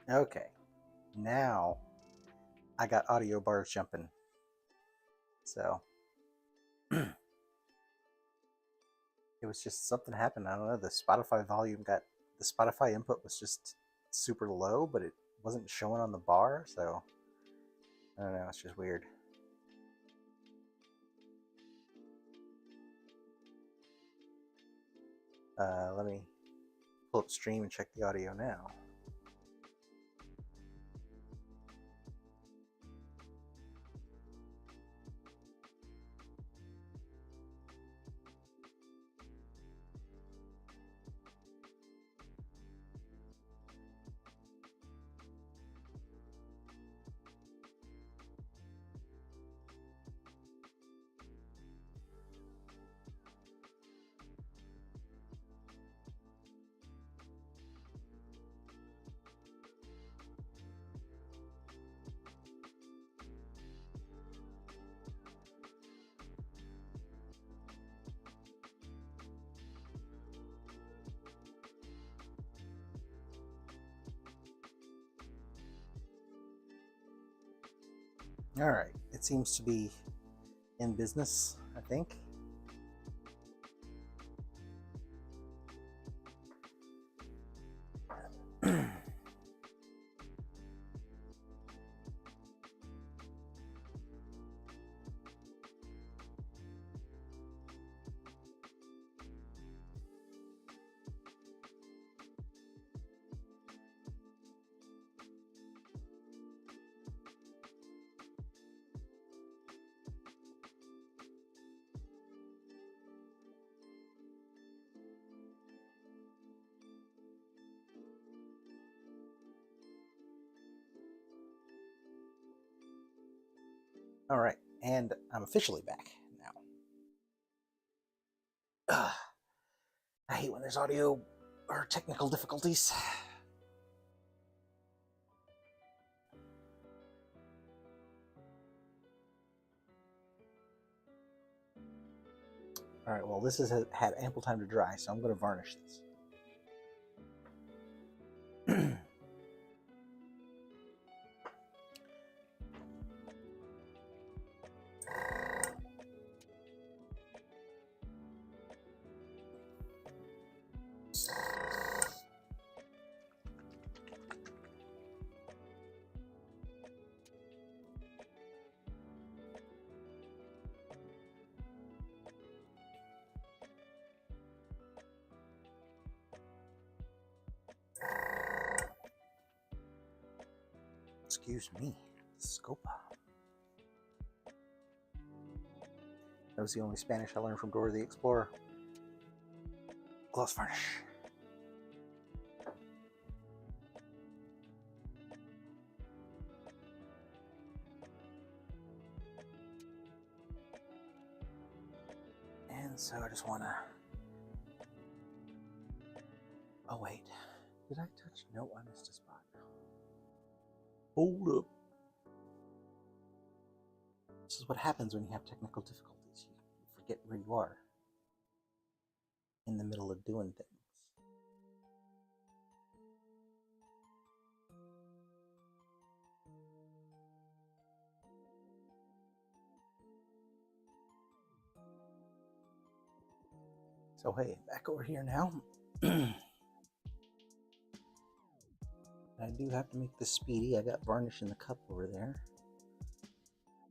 Okay, now I got audio bars jumping. So it was just something happened. I don't know. The Spotify input was just super low, but it wasn't showing on the bar. So I don't know. It's just weird. Let me pull up stream and check the audio now. All right. It seems to be in business, I think. All right. And I'm officially back now. Ugh, I hate when there's audio or technical difficulties. All right, well, this has had ample time to dry, so I'm going to varnish this. Excuse me, Scopa. That was the only Spanish I learned from Dora the Explorer. Gloss varnish. And so I just want to... Oh, wait. Did I touch? No, I missed a spot. Hold up. This is what happens when you have technical difficulties. You forget where you are in the middle of doing things. So hey, back over here now. I do have to make this speedy. I got varnish in the cup over there.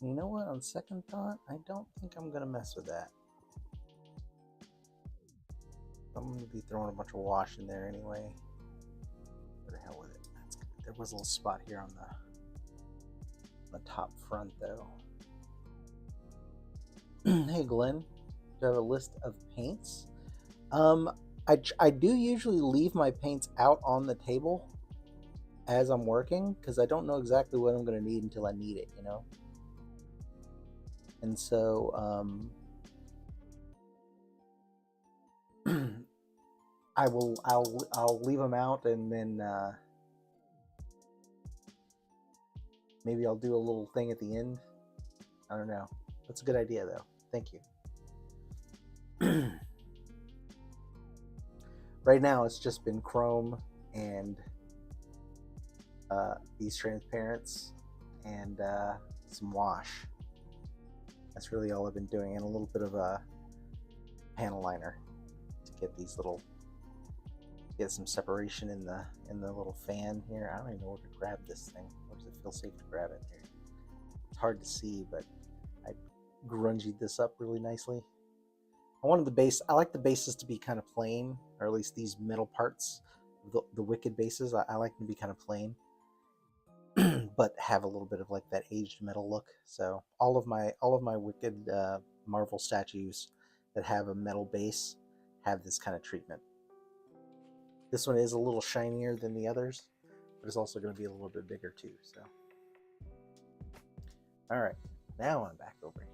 And you know what? On second thought, I don't think I'm gonna mess with that. I'm gonna be throwing a bunch of wash in there anyway. What the hell with it? That's good. There was a little spot here on the top front though. Hey Glenn, do you have a list of paints? I do usually leave my paints out on the table as I'm working because I don't know exactly what I'm going to need until I need it, you know. And so I'll leave them out, and then maybe I'll do a little thing at the end. I don't know. That's a good idea though. Thank you. Right now it's just been chrome and these transparents and some wash. That's really all I've been doing, and a little bit of a panel liner to get these little, get some separation in the little fan here. I don't even know where to grab this thing. Where does it feel safe to grab it here? It's hard to see, but I grungied this up really nicely. I wanted the base, I like the bases to be kind of plain, or at least these middle parts, the wicked bases, I like them to be kind of plain, but have a little bit of like that aged metal look. So all of my wicked Marvel statues that have a metal base have this kind of treatment. This one is a little shinier than the others, but it's also going to be a little bit bigger too. So, all right, now I'm back over here.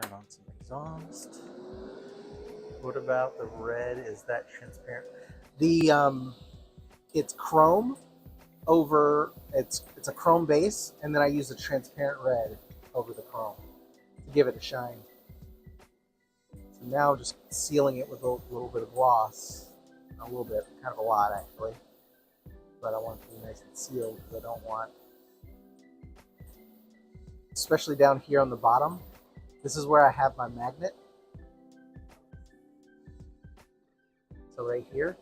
Turn on some exhaust. What about the red? Is that transparent? The it's chrome over, it's a chrome base, and then I use a transparent red over the chrome to give it a shine. So now just sealing it with a little bit of gloss, a little bit, kind of a lot actually, but I want it to be nice and sealed because I don't want, especially down here on the bottom, this is where I have my magnet. So right here,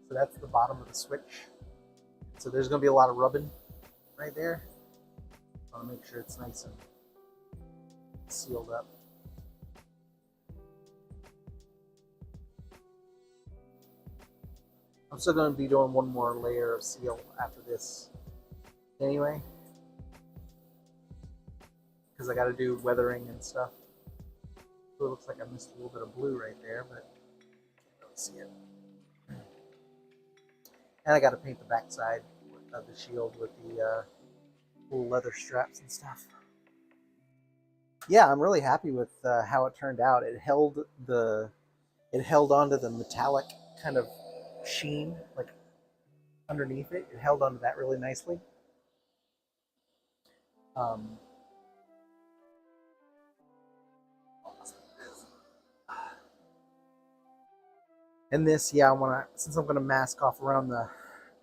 so that's the bottom of the switch. So there's going to be a lot of rubbing right there. I want to make sure it's nice and sealed up. I'm still going to be doing one more layer of seal after this anyway, because I got to do weathering and stuff. So it looks like I missed a little bit of blue right there, but can't really see it. And I got to paint the backside of the shield with the little leather straps and stuff. Yeah, I'm really happy with how it turned out. It held onto the metallic kind of sheen, like underneath it. It held onto that really nicely. And this, yeah, since I'm gonna mask off around the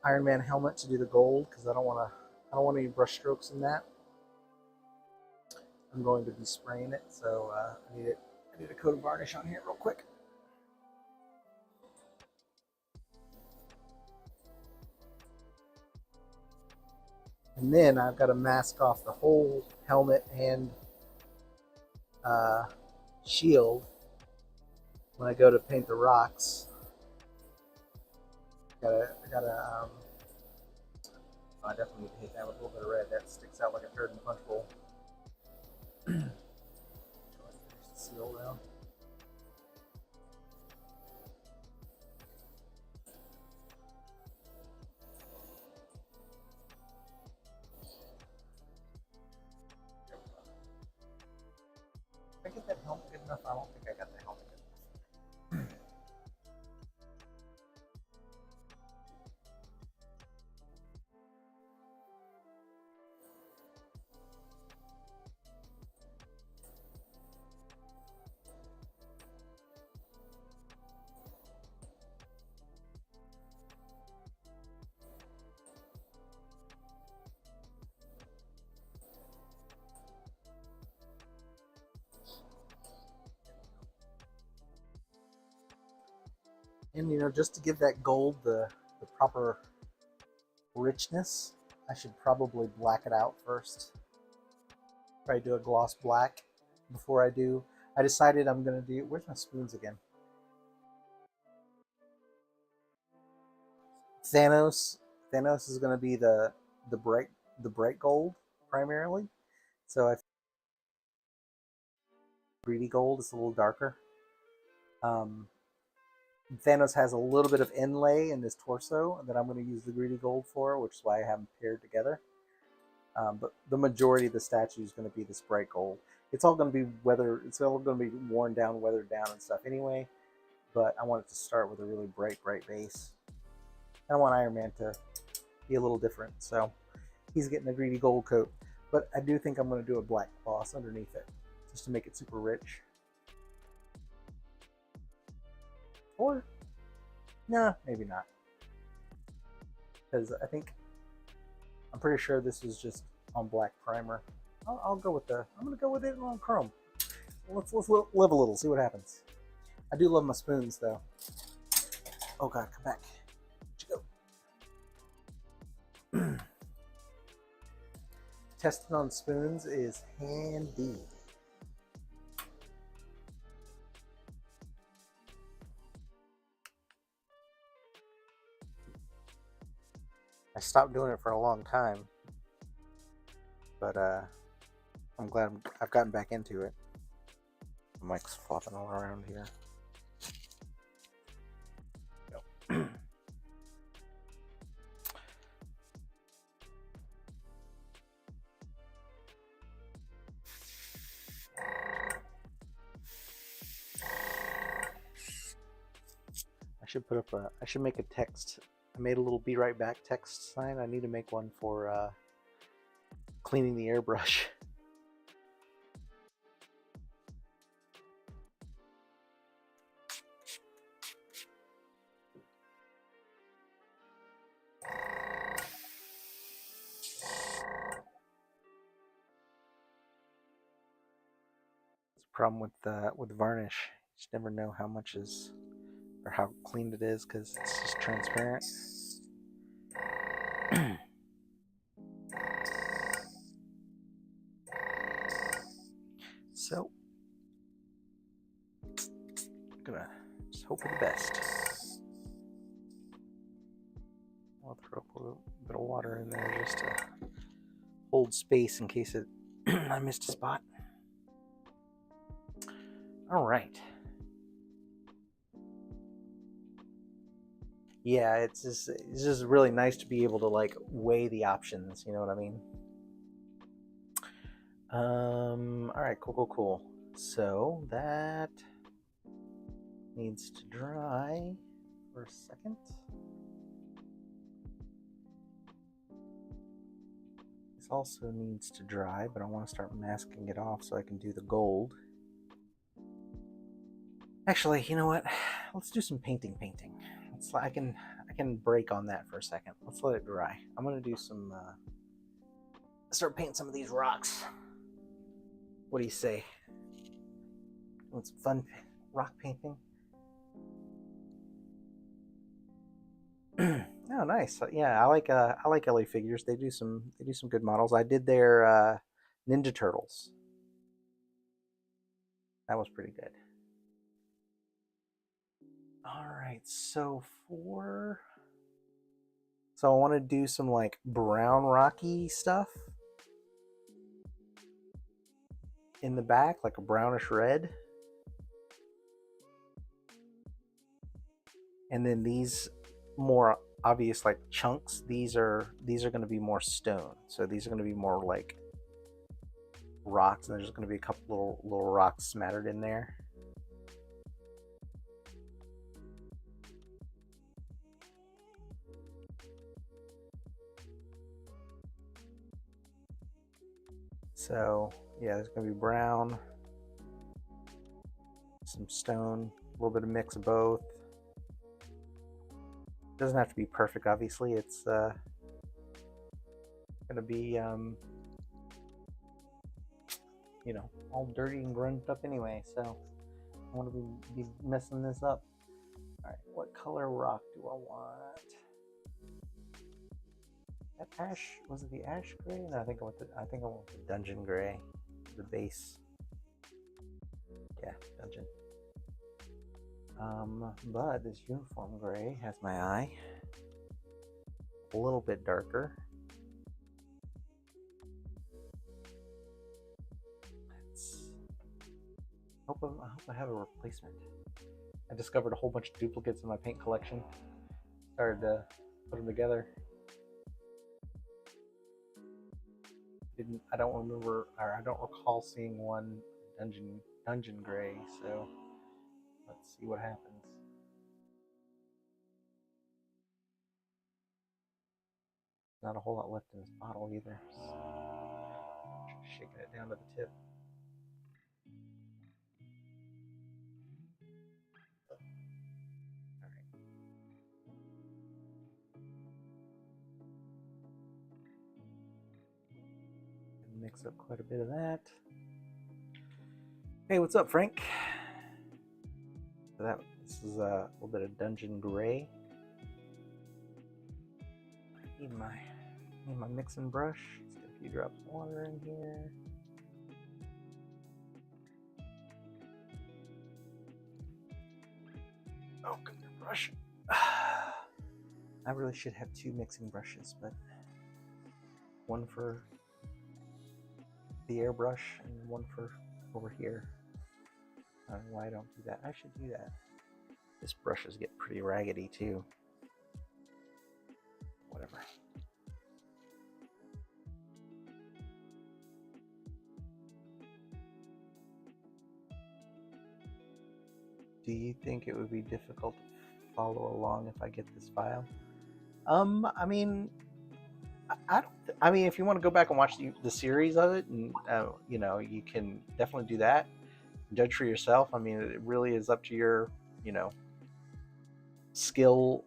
Iron Man helmet to do the gold, because I don't want any brush strokes in that. I'm going to be spraying it, so I need a coat of varnish on here real quick. And then I've got to mask off the whole helmet and shield when I go to paint the rocks. I definitely need to hit that with a little bit of red. That sticks out like a turd in a punch bowl. Seal now. Did I get that helmet good enough? I don't think I got the helmet good enough. And you know, just to give that gold the proper richness, I should probably black it out first. Probably do a gloss black before I do. I decided I'm gonna do. Where's my spoons again? Thanos. Thanos is gonna be the bright gold primarily. So I greedy gold is a little darker. Thanos has a little bit of inlay in his torso that I'm going to use the greedy gold for, which is why I have them paired together. But the majority of the statue is going to be this bright gold. It's all going to be it's all going to be worn down, weathered down and stuff anyway. But I want it to start with a really bright base. And I want Iron Man to be a little different, so he's getting a greedy gold coat. But I do think I'm going to do a black gloss underneath it, just to make it super rich. Or, nah, maybe not. Because I'm pretty sure this is just on black primer. I'll go with I'm gonna go with it on chrome. Let's live a little, see what happens. I do love my spoons though. Oh god, come back. Where'd you go? Testing on spoons is handy. I stopped doing it for a long time, but I'm glad I've gotten back into it. The mic's flopping all around here. I should make a text. I made a little "Be Right Back" text sign. I need to make one for cleaning the airbrush. It's a problem with varnish. You just never know how much is or how clean it is because it's just transparent. So I'm gonna just hope for the best. I'll throw a little bit of water in there just to hold space in case I missed a spot. All right. Yeah, it's just really nice to be able to like weigh the options. You know what I mean? All right, cool. So that needs to dry for a second. This also needs to dry, but I want to start masking it off so I can do the gold. Actually, you know what? Let's do some painting. I can break on that for a second. Let's let it dry. I'm gonna do some start painting some of these rocks. What do you say? Want some fun rock painting? Oh, nice. Yeah, I like LA Figures. They do some good models. I did their Ninja Turtles. That was pretty good. All right, so I want to do some like brown rocky stuff in the back, like a brownish red. And then these more obvious like chunks, these are going to be more stone. So these are going to be more like rocks, and there's going to be a couple little rocks smattered in there. So yeah, there's going to be brown, some stone, a little bit of mix of both. Doesn't have to be perfect, obviously. It's going to be you know, all dirty and grunted up anyway, so I want to be messing this up. All right, what color rock do I want? That ash, was it the ash gray? No, I think I want the dungeon gray, the base. Yeah, dungeon. But this uniform gray has my eye. A little bit darker. I hope I have a replacement. I discovered a whole bunch of duplicates in my paint collection. Started to put them together. I don't remember, or I don't recall seeing one dungeon gray. So let's see what happens. Not a whole lot left in this bottle either. Shaking it down to the tip. Mix up quite a bit of that. Hey, what's up, Frank? So this is a little bit of Dungeon Gray. I need my mixing brush. Let's get a few drops of water in here. Oh, good brush. I really should have two mixing brushes, but one for the airbrush and one for over here. I don't know why I don't do that. I should do that. This brushes get pretty raggedy too. Whatever. Do you think it would be difficult to follow along if I get this file? I mean, I mean, if you want to go back and watch the series of it, and you know, you can definitely do that. Judge for yourself. I mean, it really is up to your, you know, skill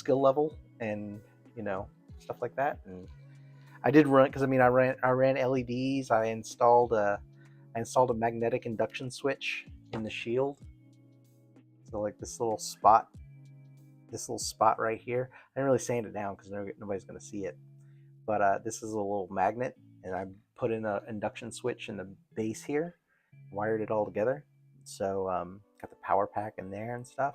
level, and you know, stuff like that. And I did run because I mean, I ran LEDs. I installed a magnetic induction switch in the shield. So like this little spot right here. I didn't really sand it down because nobody's going to see it. But this is a little magnet, and I put in an induction switch in the base here, wired it all together. So got the power pack in there and stuff.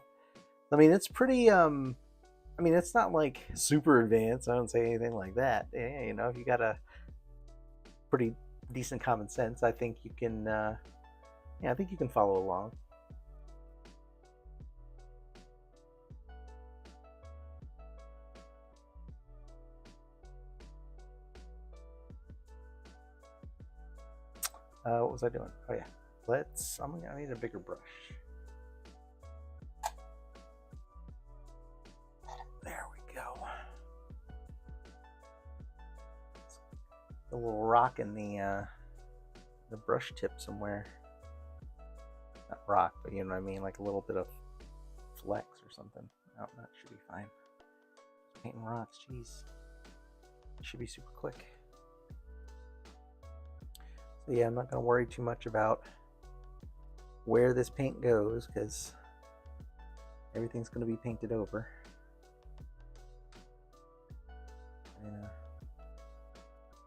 I mean, it's pretty. I mean, it's not like super advanced. I don't say anything like that. Yeah, you know, if you got a pretty decent common sense, I think you can. Yeah, I think you can follow along. What was I doing? Oh yeah, I need a bigger brush. There we go. A little rock in the brush tip somewhere. Not rock, but you know what I mean, like a little bit of flex or something. Oh, that should be fine. Painting rocks, jeez. It should be super quick. So yeah, I'm not going to worry too much about where this paint goes because everything's going to be painted over.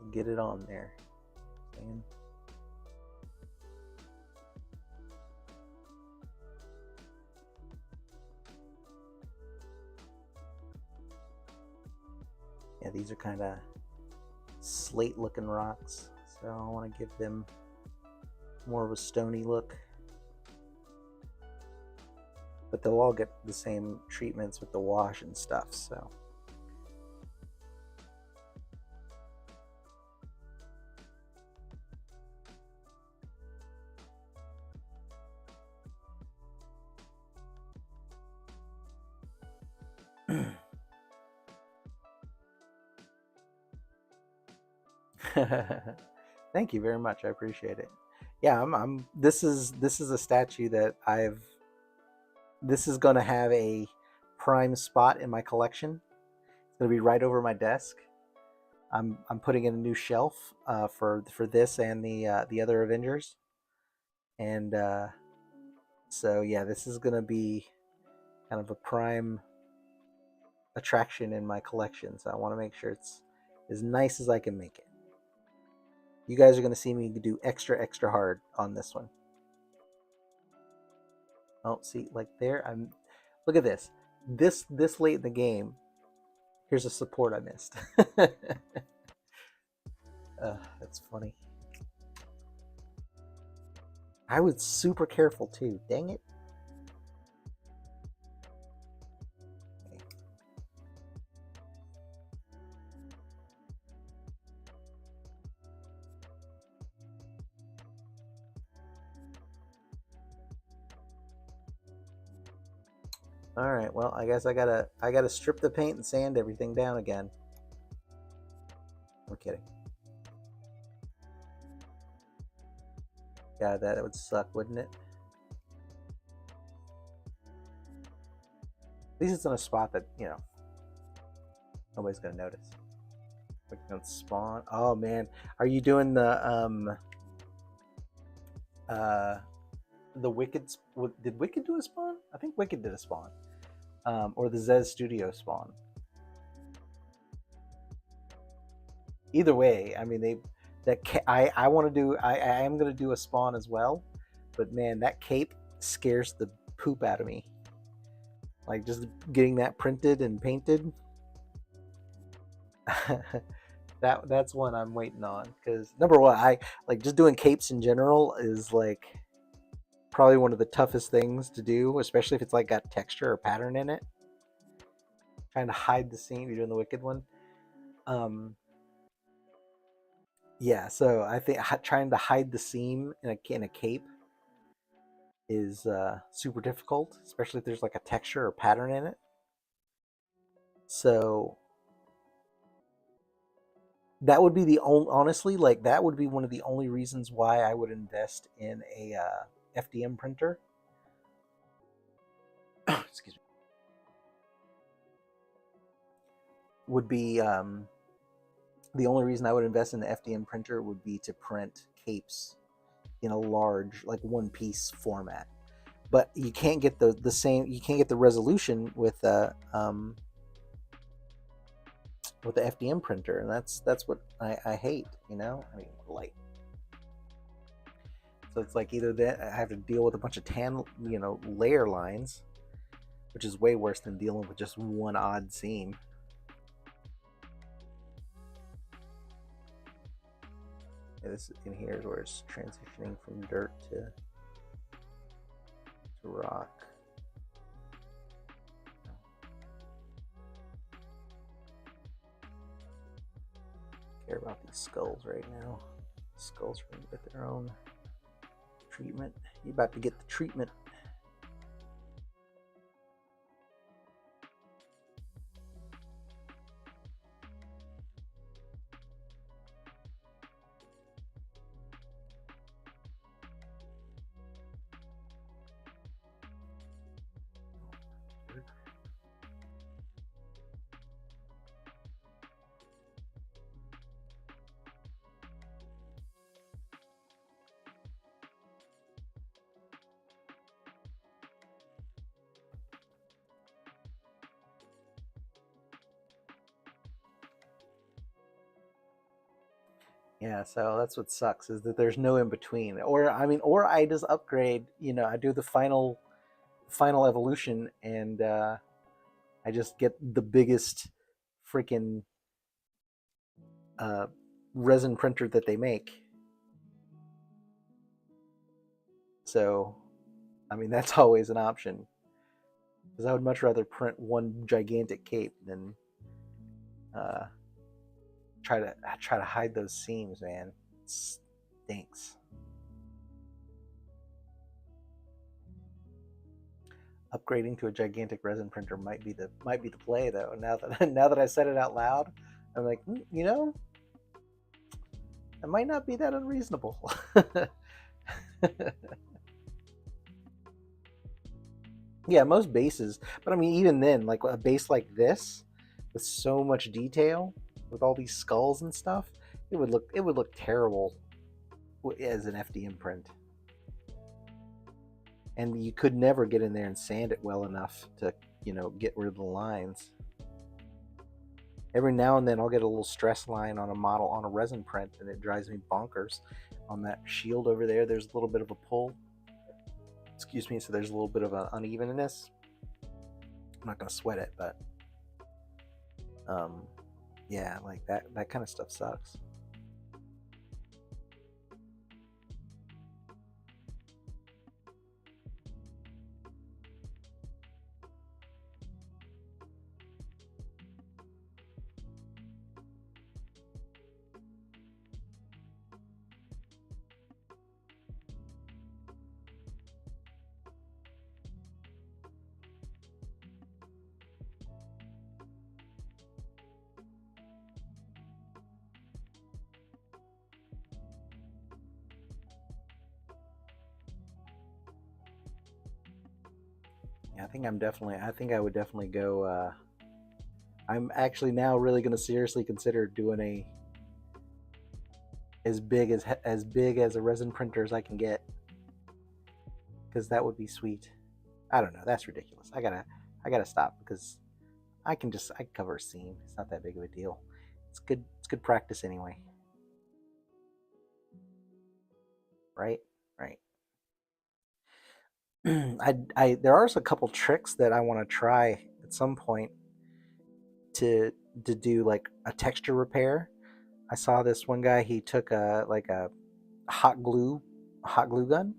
And get it on there. And yeah, these are kind of slate looking rocks. So I want to give them more of a stony look. But they'll all get the same treatments with the wash and stuff, so. Thank you very much. I appreciate it. Yeah, this is a statue that this is going to have a prime spot in my collection. It's going to be right over my desk. I'm putting in a new shelf for this and the other Avengers. And so yeah, this is going to be kind of a prime attraction in my collection. So I want to make sure it's as nice as I can make it. You guys are going to see me do extra hard on this one. Oh, see, like there, look at this. This late in the game, here's a support I missed. That's funny. I was super careful too. Dang it. All right, well, I guess I gotta strip the paint and sand everything down again. I'm kidding. Yeah, that would suck, wouldn't it? At least it's in a spot that, you know, nobody's gonna notice. Clicking on spawn. Oh man, are you doing uh the Wicked? Did Wicked do a spawn? I think Wicked did a spawn. Or the Zez Studio spawn. Either way, I mean I want to do. I am gonna do a spawn as well, but man, that cape scares the poop out of me. Like just getting that printed and painted. That's one I'm waiting on because number one, I like just doing capes in general is like probably one of the toughest things to do, especially if it's like got texture or pattern in it. Trying to hide the seam, you're doing the Wicked one. Um, yeah, so I think trying to hide the seam in a cape is super difficult, especially if there's like a texture or pattern in it. So that would be the only, honestly, like that would be one of the only reasons why I would invest in a FDM printer. Excuse me. Would be the only reason I would invest in the FDM printer would be to print capes in a large, like one piece format. But you can't get the same. You can't get the resolution with the FDM printer, and that's what I hate. You know, I mean, like, so it's like either that I have to deal with a bunch of layer lines, which is way worse than dealing with just one odd seam. Yeah, this in here is where it's transitioning from dirt to rock. Care about these skulls right now. Skulls are gonna get their own treatment. You about to get the treatment. Yeah, so that's what sucks is that there's no in between. Or I mean, or I just upgrade. You know, I do the final evolution, and I just get the biggest freaking uh, resin printer that they make. So, I mean, that's always an option because I would much rather print one gigantic cape than uh, try to hide those seams, man. It stinks. Upgrading to a gigantic resin printer might be the play though. Now that I said it out loud, I'm like, you know, it might not be that unreasonable. Yeah, most bases, but I mean, even then, like a base like this with so much detail, with all these skulls and stuff, it would look terrible as an FDM print. And you could never get in there and sand it well enough to, get rid of the lines. Every now and then I'll get a little stress line on a model on a resin print, and it drives me bonkers. On that shield over there, there's a little bit of a pull. Excuse me, so there's a little bit of an unevenness. I'm not gonna sweat it, but um, yeah, like that kind of stuff sucks. Yeah, I think I would definitely go. I'm actually now really going to seriously consider doing a as big as a resin printer as I can get, because that would be sweet. I don't know. That's ridiculous. I gotta stop because I can cover a seam. It's not that big of a deal. It's good. It's good practice anyway. Right. Right. There are a couple tricks that I want to try at some point to to do like a texture repair. I saw this one guy. He took a hot glue hot glue gun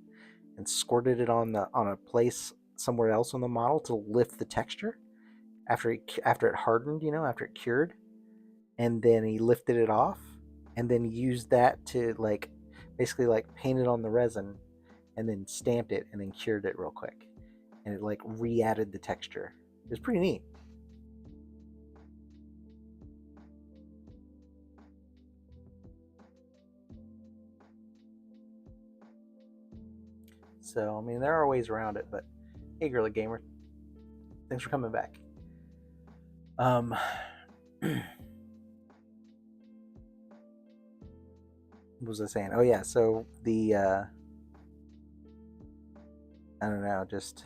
and squirted it on a place somewhere else on the model to lift the texture after it hardened, after it cured, and then he lifted it off and then used that to like basically like paint it on the resin and then stamped it and then cured it real quick, and it like re-added the texture. It was pretty neat. So I mean, there are ways around it, but hey, girly gamer, thanks for coming back. Um, what was I saying? Oh yeah, so the I don't know, just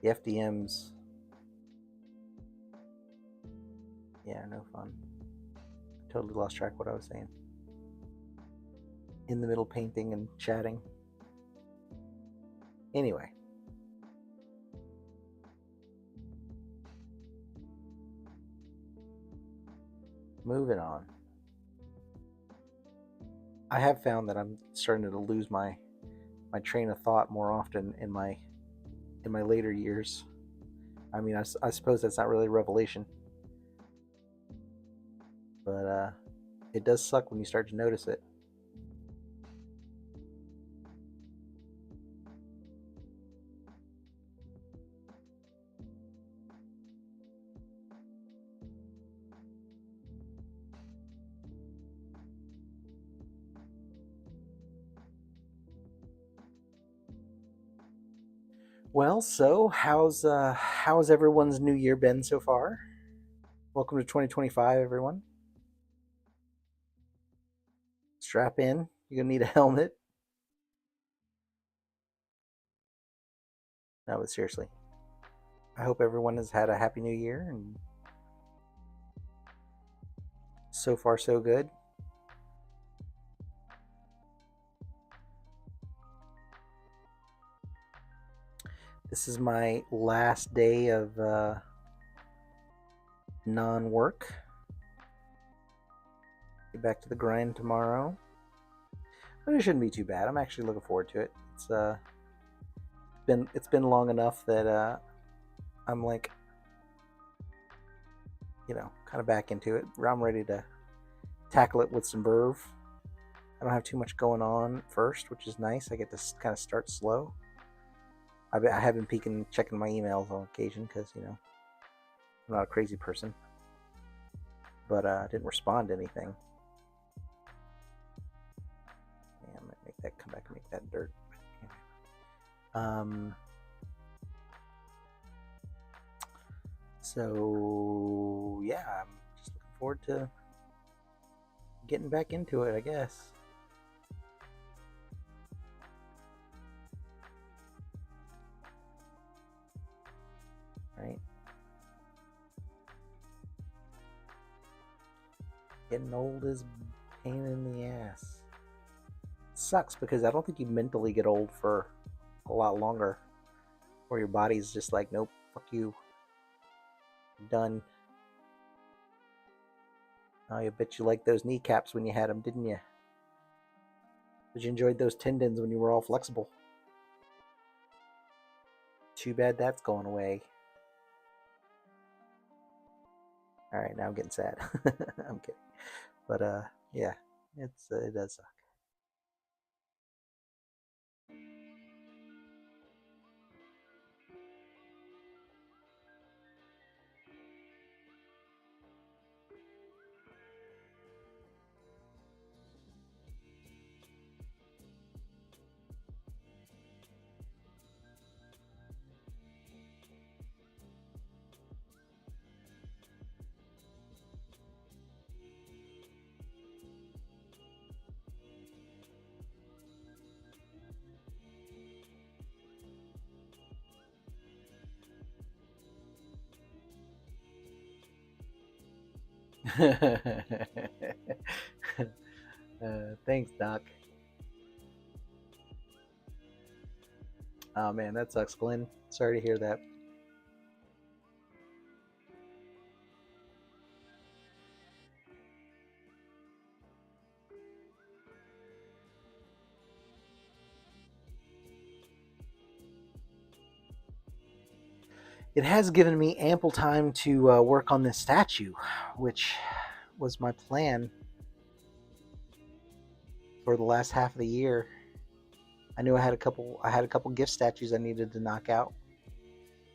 the FDMs. Yeah, no fun. Totally lost track of what I was saying. In the middle, painting and chatting. Anyway, moving on. I have found that I'm starting to lose my train of thought more often in my later years. I mean, I suppose that's not really a revelation, but it does suck when you start to notice it. Well, so how's everyone's new year been so far? Welcome to 2025, everyone. Strap in. You're gonna need a helmet. No, but seriously, I hope everyone has had a happy new year and so far so good. This is my last day of non-work. Get back to the grind tomorrow, but it shouldn't be too bad. I'm actually looking forward to it. It's been long enough that I'm like, kind of back into it. I'm ready to tackle it with some verve. I don't have too much going on at first, which is nice. I get to kind of start slow. I have been checking my emails on occasion because I'm not a crazy person, but I didn't respond to anything. Yeah, I might make that come back and make that dirt. Um. So yeah, I'm just looking forward to getting back into it, I guess. Right? Getting old is pain in the ass. It sucks because I don't think you mentally get old for a lot longer, or your body's just like, nope, fuck you, done. Oh, I bet you liked those kneecaps when you had them, didn't you? But you enjoyed those tendons when you were all flexible. Too bad that's going away. All right, now I'm getting sad. I'm kidding, but yeah, it does suck. Thanks, Doc. Oh man, that sucks, Glenn. Sorry to hear that. It has given me ample time to work on this statue, which was my plan for the last half of the year. I knew I had a couple gift statues I needed to knock out,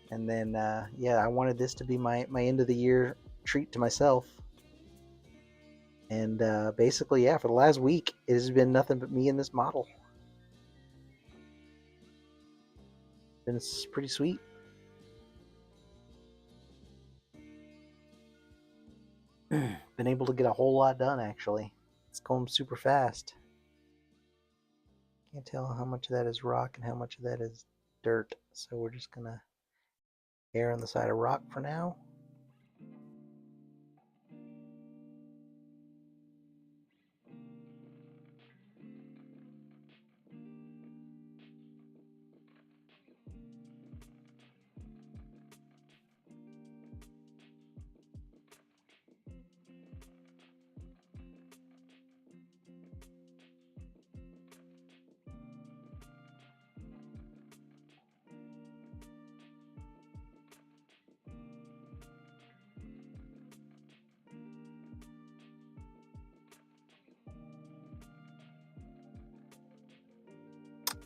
and then yeah, I wanted this to be my end of the year treat to myself. And basically, yeah, for the last week, it has been nothing but me and this model. And it's pretty sweet. Been able to get a whole lot done actually. It's going super fast. Can't tell how much of that is rock and how much of that is dirt. So we're just gonna err on the side of rock for now.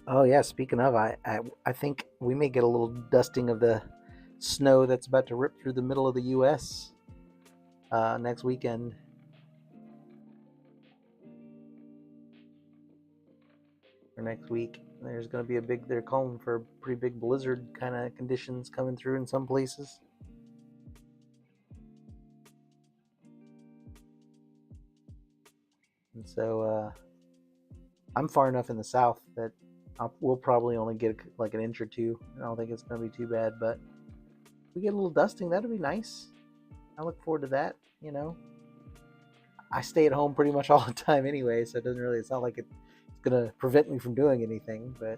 Oh yeah, speaking of, I think we may get a little dusting of the snow that's about to rip through the middle of the U.S. Next weekend. Or next week. There's going to be a big. They're calling for pretty big blizzard kind of conditions coming through in some places. And so I'm far enough in the south that we'll probably only get like an inch or two. I don't think it's going to be too bad, but if we get a little dusting, that'll be nice. I look forward to that. You know, I stay at home pretty much all the time anyway, so it doesn't really. It's not like it's going to prevent me from doing anything, but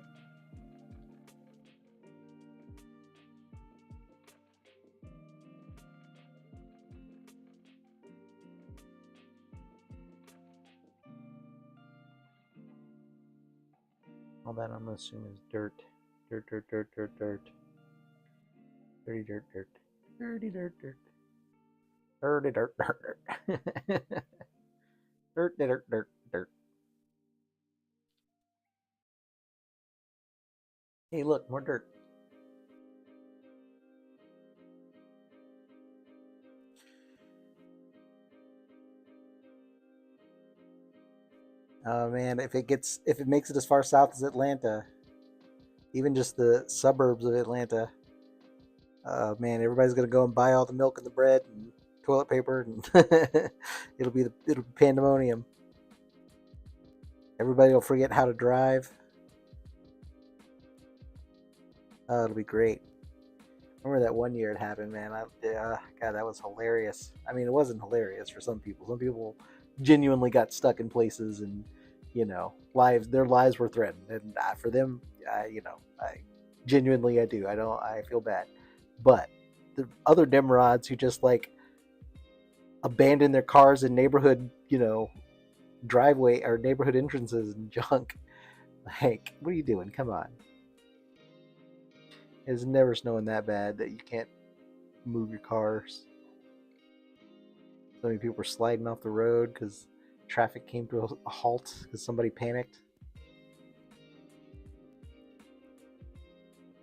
all that I'm gonna assume is dirt, dirt, dirt, dirt, dirt, dirt, dirty dirt, dirt, dirty dirt, dirt, dirty dirt, dirt, dirt, dirt, dirt, dirt, dirt. Hey, look, more dirt. Oh man, if it makes it as far south as Atlanta, even just the suburbs of Atlanta, man, everybody's gonna go and buy all the milk and the bread and toilet paper, and it'll be pandemonium. Everybody will forget how to drive. Oh, it'll be great. I remember that one year it happened, man. God, that was hilarious. I mean, it wasn't hilarious for some people. Some people genuinely got stuck in places, and their lives were threatened. And for them, I genuinely, I do. I don't. I feel bad, but the other Nimrods who just like abandon their cars in neighborhood, driveway or neighborhood entrances and junk. Like, what are you doing? Come on. It's never snowing that bad that you can't move your cars. So many people were sliding off the road because traffic came to a halt because somebody panicked.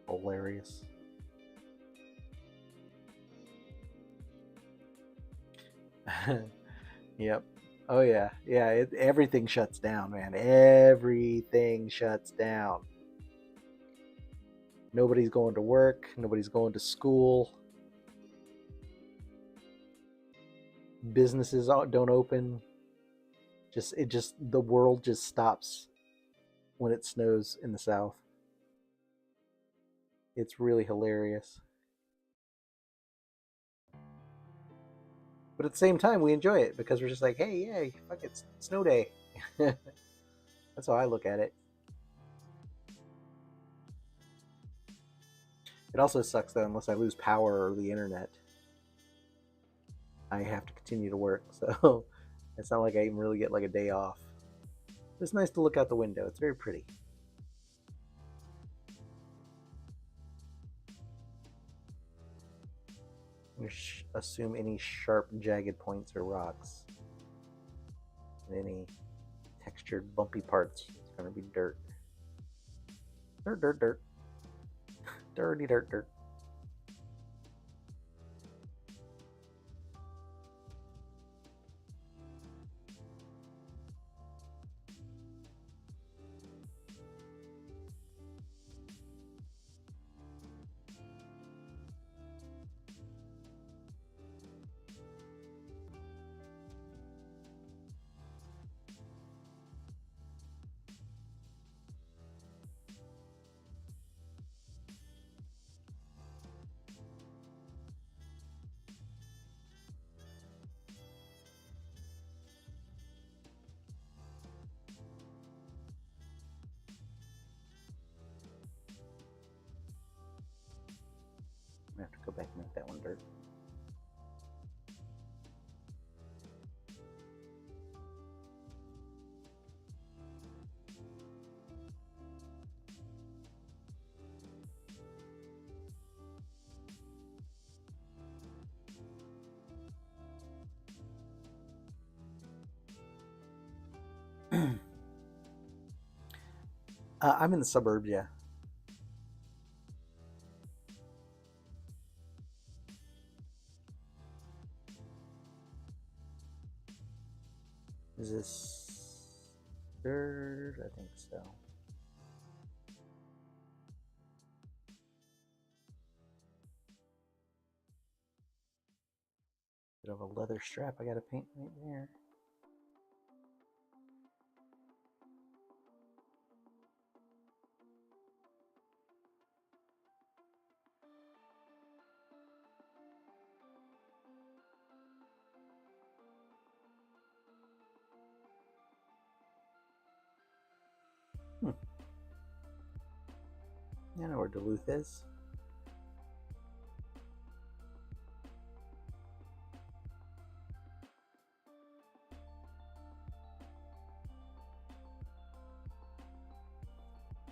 Hilarious. Yep. Oh yeah, yeah. Everything shuts down, man. Everything shuts down. Nobody's going to work. Nobody's going to school. Businesses don't open. Just the world just stops when it snows in the south. It's really hilarious. But at the same time, we enjoy it because we're just like, hey, yeah, fuck it, it's snow day. That's how I look at it. It also sucks that unless I lose power or the internet, I have to continue to work. So it's not like I even really get like a day off. It's nice to look out the window. It's very pretty. Assume any sharp, jagged points or rocks, and any textured, bumpy parts. It's going to be dirt. Dirt, dirt, dirt. Dirty dirt, dirt. I have to go back and make that one dirt. I'm in the suburbs, yeah. Is this dirt? I think so. Bit of a leather strap I gotta paint right there. Hmm. I know where Duluth is.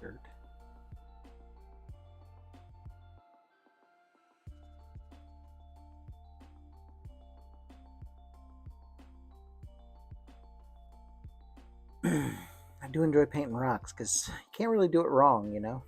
Dirt. I do enjoy painting rocks because you can't really do it wrong, you know?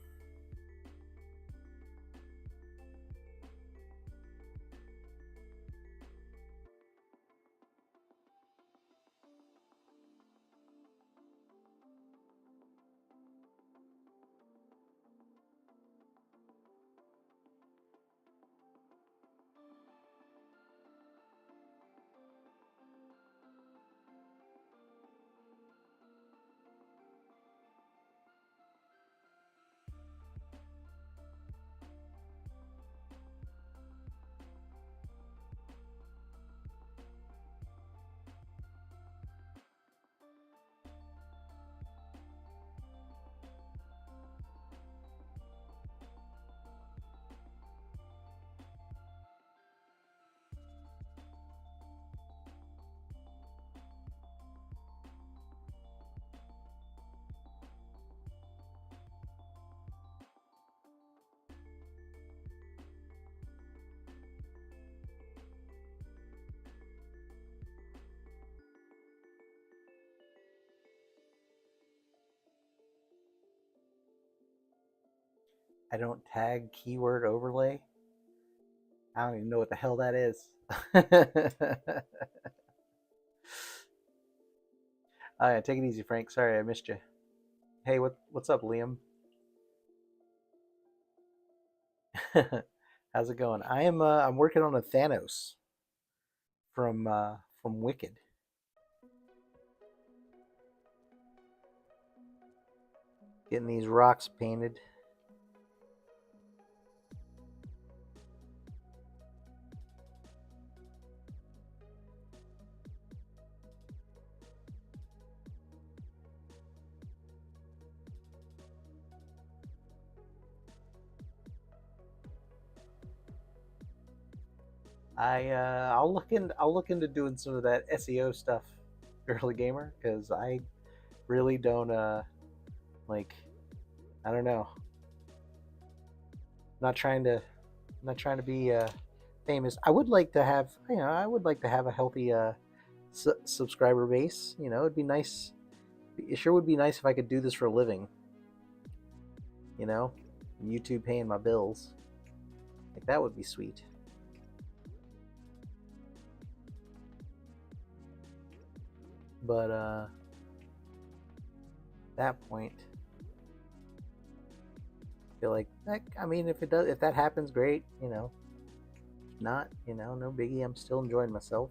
I don't tag keyword overlay. I don't even know what the hell that is. All right, take it easy, Frank. Sorry I missed you. Hey, what's up, Liam? How's it going? I'm working on a Thanos from Wicked. Getting these rocks painted. I'll look into doing some of that SEO stuff, early gamer, because I really don't like, I don't know. Not trying to not trying to be famous. I would like to have, I would like to have a healthy subscriber base. It'd be nice. It sure would be nice if I could do this for a living. You know, YouTube paying my bills. Like that would be sweet. But that point, I feel like that. I mean, if that happens, great. If not, no biggie. I'm still enjoying myself.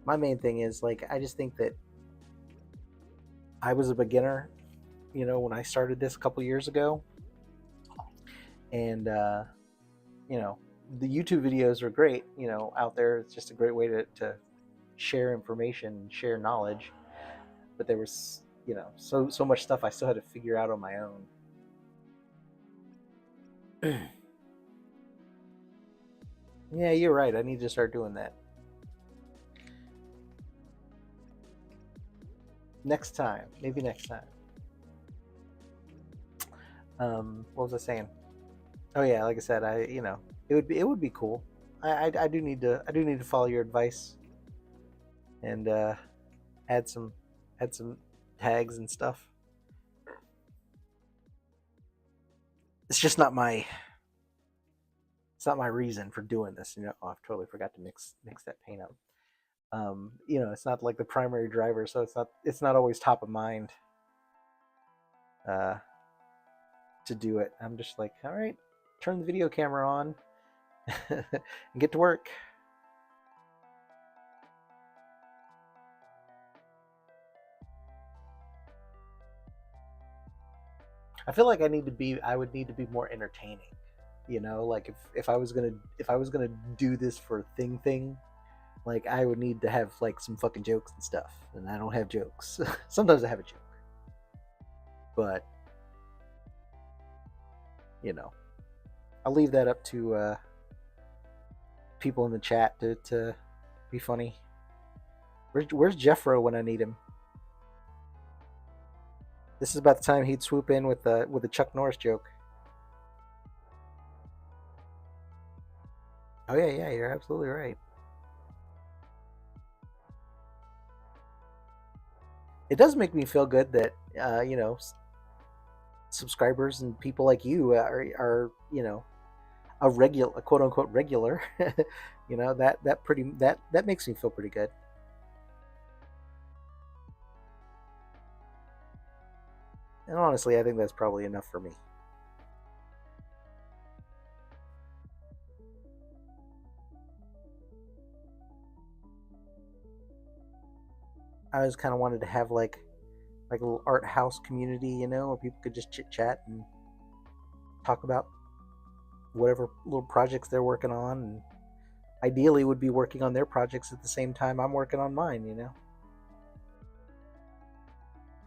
My main thing is like I just think that I was a beginner. When I started this a couple years ago, and you know, the YouTube videos are great. Out there, it's just a great way to share information, share knowledge. But there was, so much stuff I still had to figure out on my own. Yeah, you're right. I need to start doing that next time. Maybe next time. What was I saying? Oh yeah, like I said, it would be cool. I do need to follow your advice and add some add some tags and stuff. It's just not my it's not my reason for doing this. Oh, I've totally forgot to mix that paint up. It's not like the primary driver, so it's not always top of mind uh, to do it. I'm just like, all right, turn the video camera on and get to work. I feel like I would need to be more entertaining. Like if I was gonna do this for a thing, like I would need to have like some fucking jokes and stuff, and I don't have jokes. Sometimes I have a joke, but you know, I'll leave that up to people in the chat to be funny. Where's Jeffro when I need him? This is about the time he'd swoop in with a Chuck Norris joke. Oh yeah, yeah, you're absolutely right. It does make me feel good that subscribers and people like you are a quote unquote regular. That makes me feel pretty good. And honestly, I think that's probably enough for me. I always kind of wanted to have like a little art house community, where people could just chit chat and talk about whatever little projects they're working on, and ideally would be working on their projects at the same time I'm working on mine.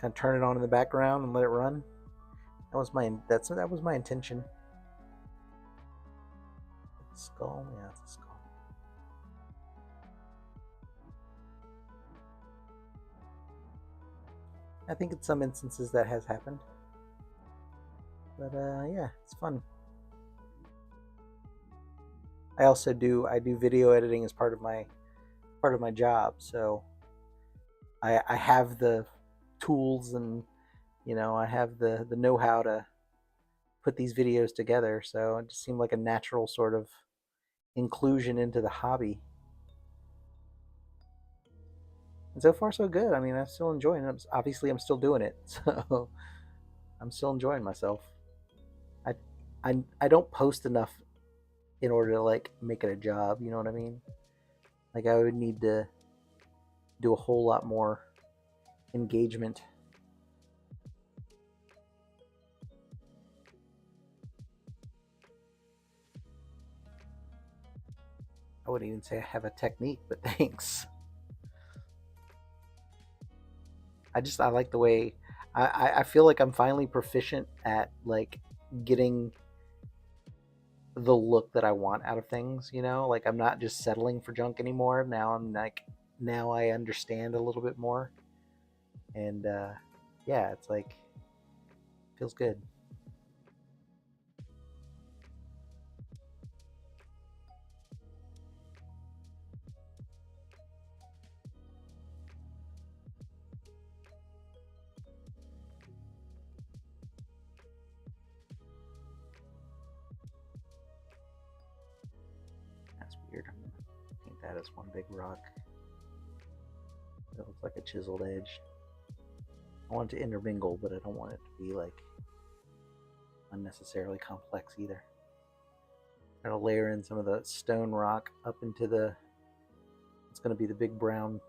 Kind of turn it on in the background and let it run. That was my intention. Skull, yeah, it's a skull. I think in some instances that has happened, but yeah, it's fun. I do video editing as part of my job, so I have the tools, and I have the know-how to put these videos together, so it just seemed like a natural sort of inclusion into the hobby. And so far so good. I mean, I'm still enjoying it. Obviously I'm still doing it, so I'm still enjoying myself. I don't post enough in order to like make it a job, you know what I mean? Like I would need to do a whole lot more engagement. I wouldn't even say I have a technique, but thanks. I like the way I feel like I'm finally proficient at like getting the look that I want out of things, you know? Like I'm not just settling for junk anymore. Now I'm like now I understand a little bit more. And yeah, it's like feels good. That's weird. I think that is one big rock. It looks like a chiseled edge. I want it to intermingle, but I don't want it to be like unnecessarily complex either. I'm gonna layer in some of the stone rock up into the. It's gonna be the big brown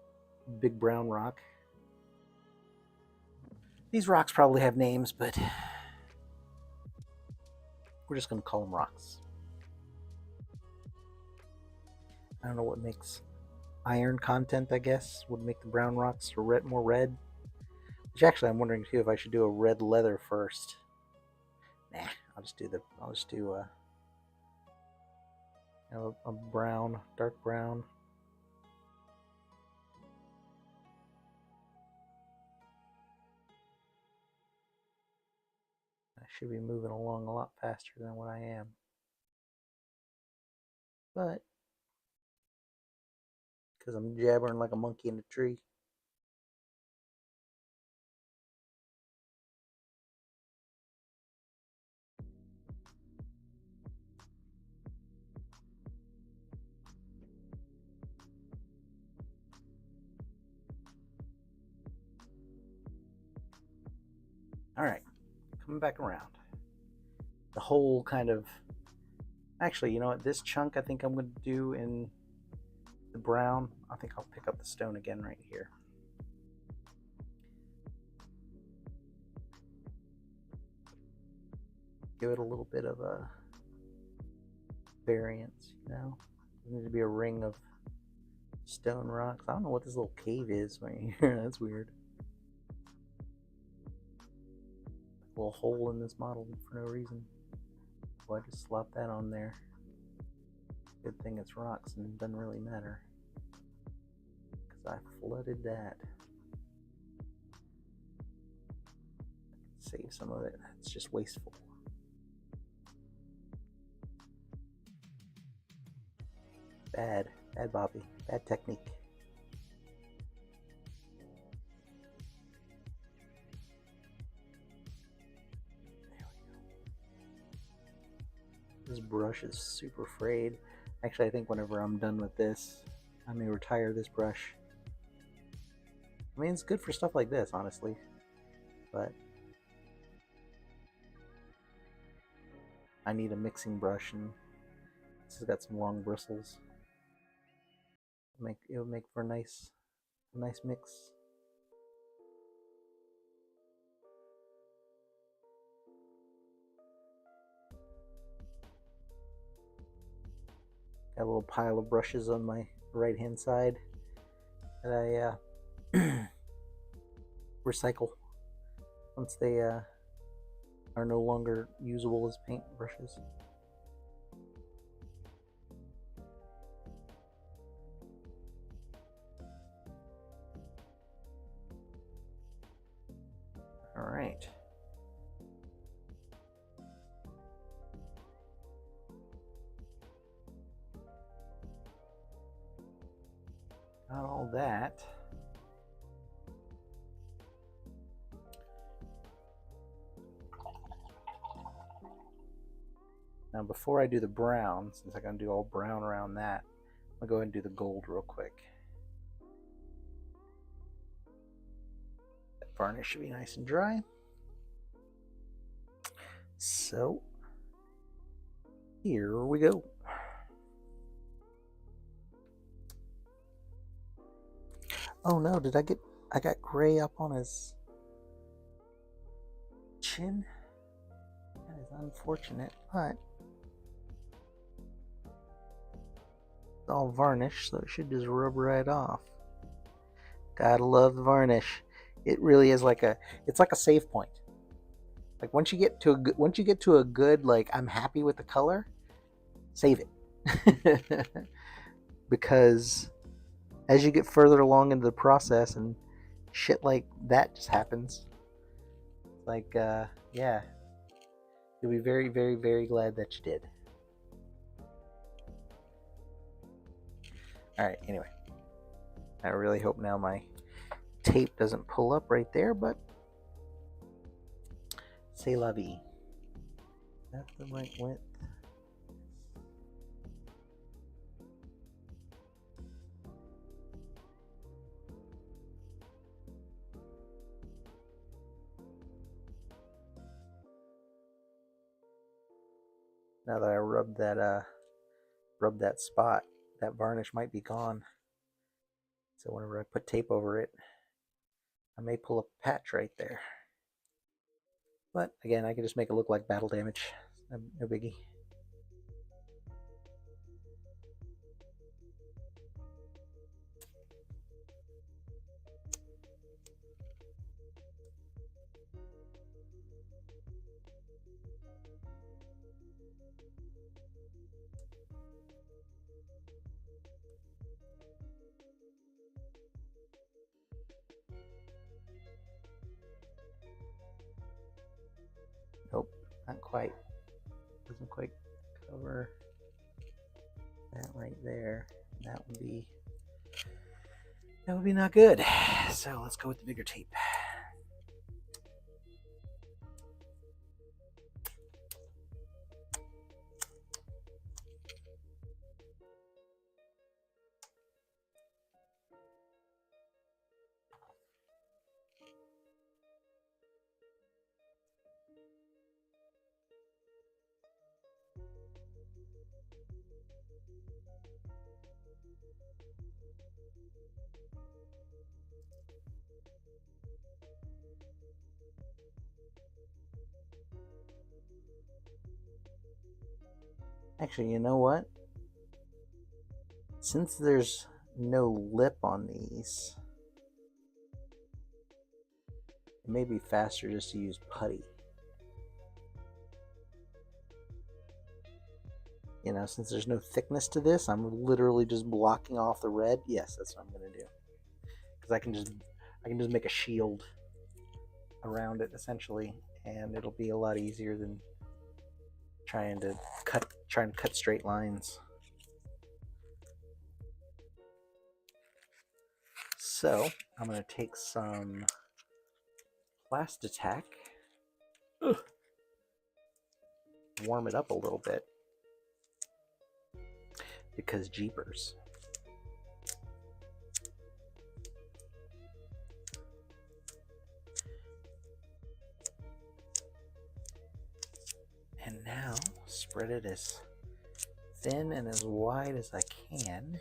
rock. These rocks probably have names, but we're just gonna call them rocks. I don't know what makes iron content, I guess, would make the brown rocks more red. Which actually, I'm wondering too if I should do a red leather first. Nah, I'll just do a brown, dark brown. I should be moving along a lot faster than what I am, but because I'm jabbering like a monkey in a tree. All right, coming back around. The whole kind of. Actually, you know what? This chunk I think I'm going to do in the brown. I think I'll pick up the stone again right here. Give it a little bit of a variance, you know? There needs to be a ring of stone rocks. I don't know what this little cave is right here. That's weird. A little hole in this model for no reason. Well, I just slop that on there. Good thing it's rocks and it doesn't really matter. Because I flooded that. Save some of it. It's just wasteful. Bad Bobby. Bad technique. This brush is super frayed. Actually, I think whenever I'm done with this, I may retire this brush. I mean, it's good for stuff like this, honestly. But I need a mixing brush, and this has got some long bristles. It would make for a nice mix. Got a little pile of brushes on my right hand side that I recycle once they are no longer usable as paint brushes. All right. Got all that. Now before I do the brown, since I'm going to do all brown around that, I'll go ahead and do the gold real quick. That varnish should be nice and dry. So here we go. Oh no, I got gray up on his chin? That is unfortunate, but it's all varnish, so it should just rub right off. Gotta love the varnish. It really is it's like a save point. Like once you get to a good, like I'm happy with the color, save it. Because as you get further along into the process and shit like that just happens, like, yeah, you'll be very, very, very glad that you did. Alright, anyway. I really hope now my tape doesn't pull up right there, but c'est la vie. That's the right width. Now that I rubbed that spot, that varnish might be gone. So whenever I put tape over it, I may pull up a patch right there. But again, I can just make it look like battle damage. No biggie. Nope, not quite. Doesn't quite cover that right there. That would be not good. So let's go with the bigger tape. Actually, you know what? Since there's no lip on these, it may be faster just to use putty. You know, since there's no thickness to this, I'm literally just blocking off the red. Yes, that's what I'm gonna do. Because I can just make a shield around it essentially, and it'll be a lot easier than trying to cut straight lines. So I'm going to take some Plastitac, warm it up a little bit, because jeepers. And now spread it as thin and as wide as I can.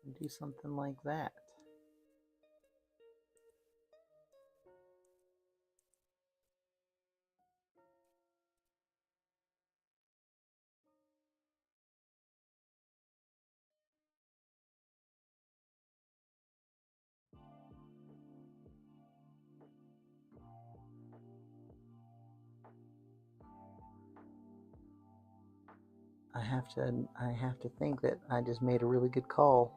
And do something like that. I have to think that I just made a really good call,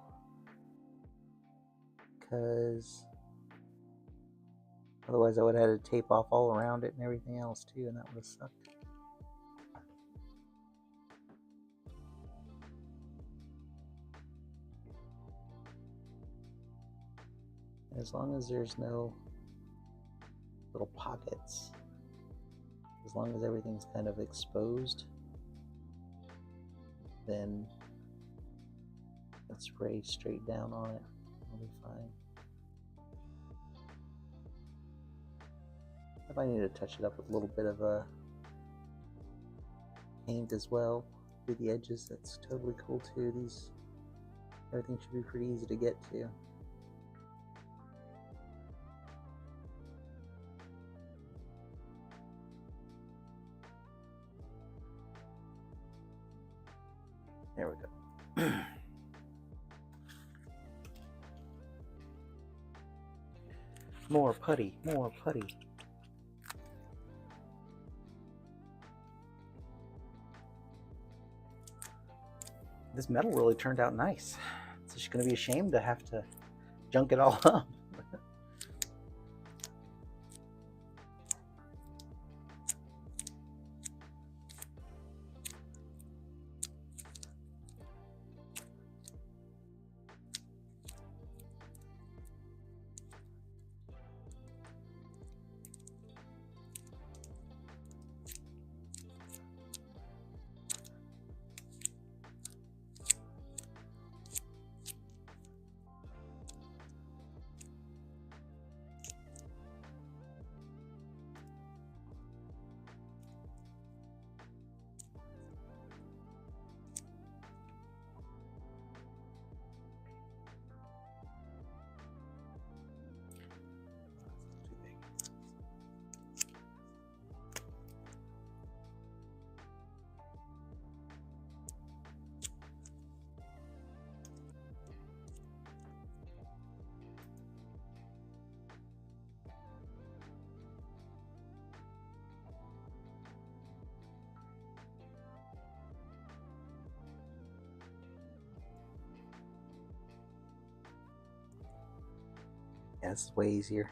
because otherwise I would have had to tape off all around it and everything else too, and that would have sucked. As long as there's no little pockets, as long as everything's kind of exposed, then let's spray straight down on it. It'll be fine. If I need to touch it up with a little bit of a paint as well through the edges, that's totally cool too. Everything should be pretty easy to get to. There we go. More putty, more putty. This metal really turned out nice. It's just going to be a shame to have to junk it all up. Yeah, this is way easier.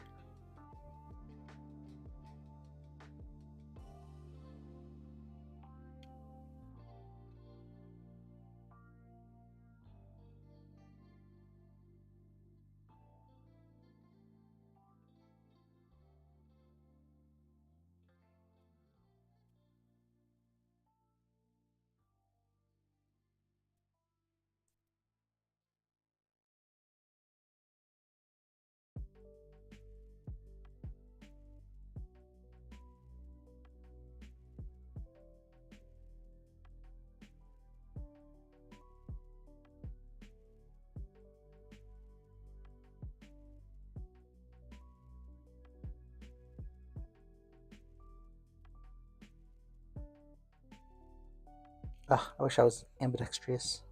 Oh, I wish I was ambidextrous.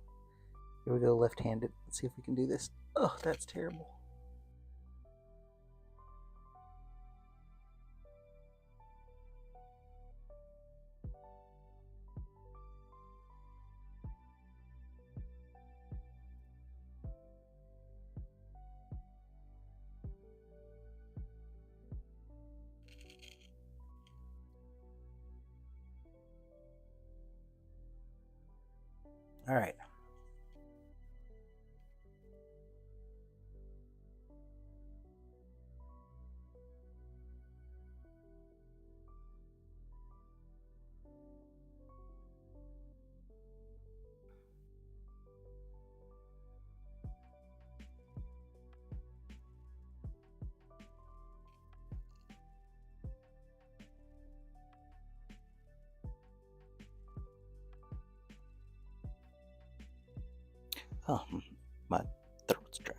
Here we go, left-handed. Let's see if we can do this. Oh, that's terrible. All right. Oh, my throat's dry.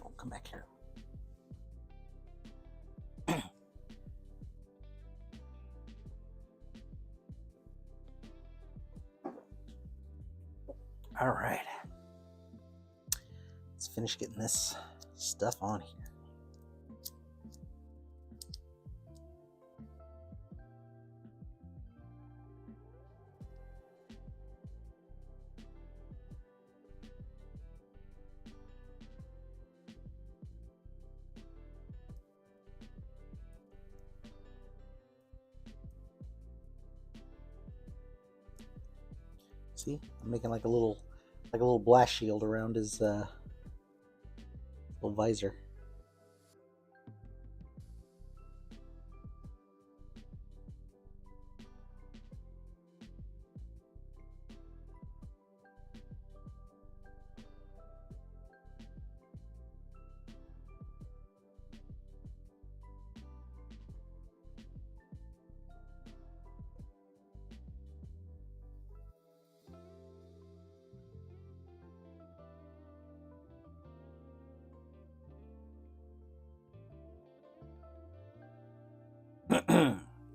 Oh, come back here. All right. Let's finish getting this stuff on here. See, I'm making like a little blast shield around his little visor.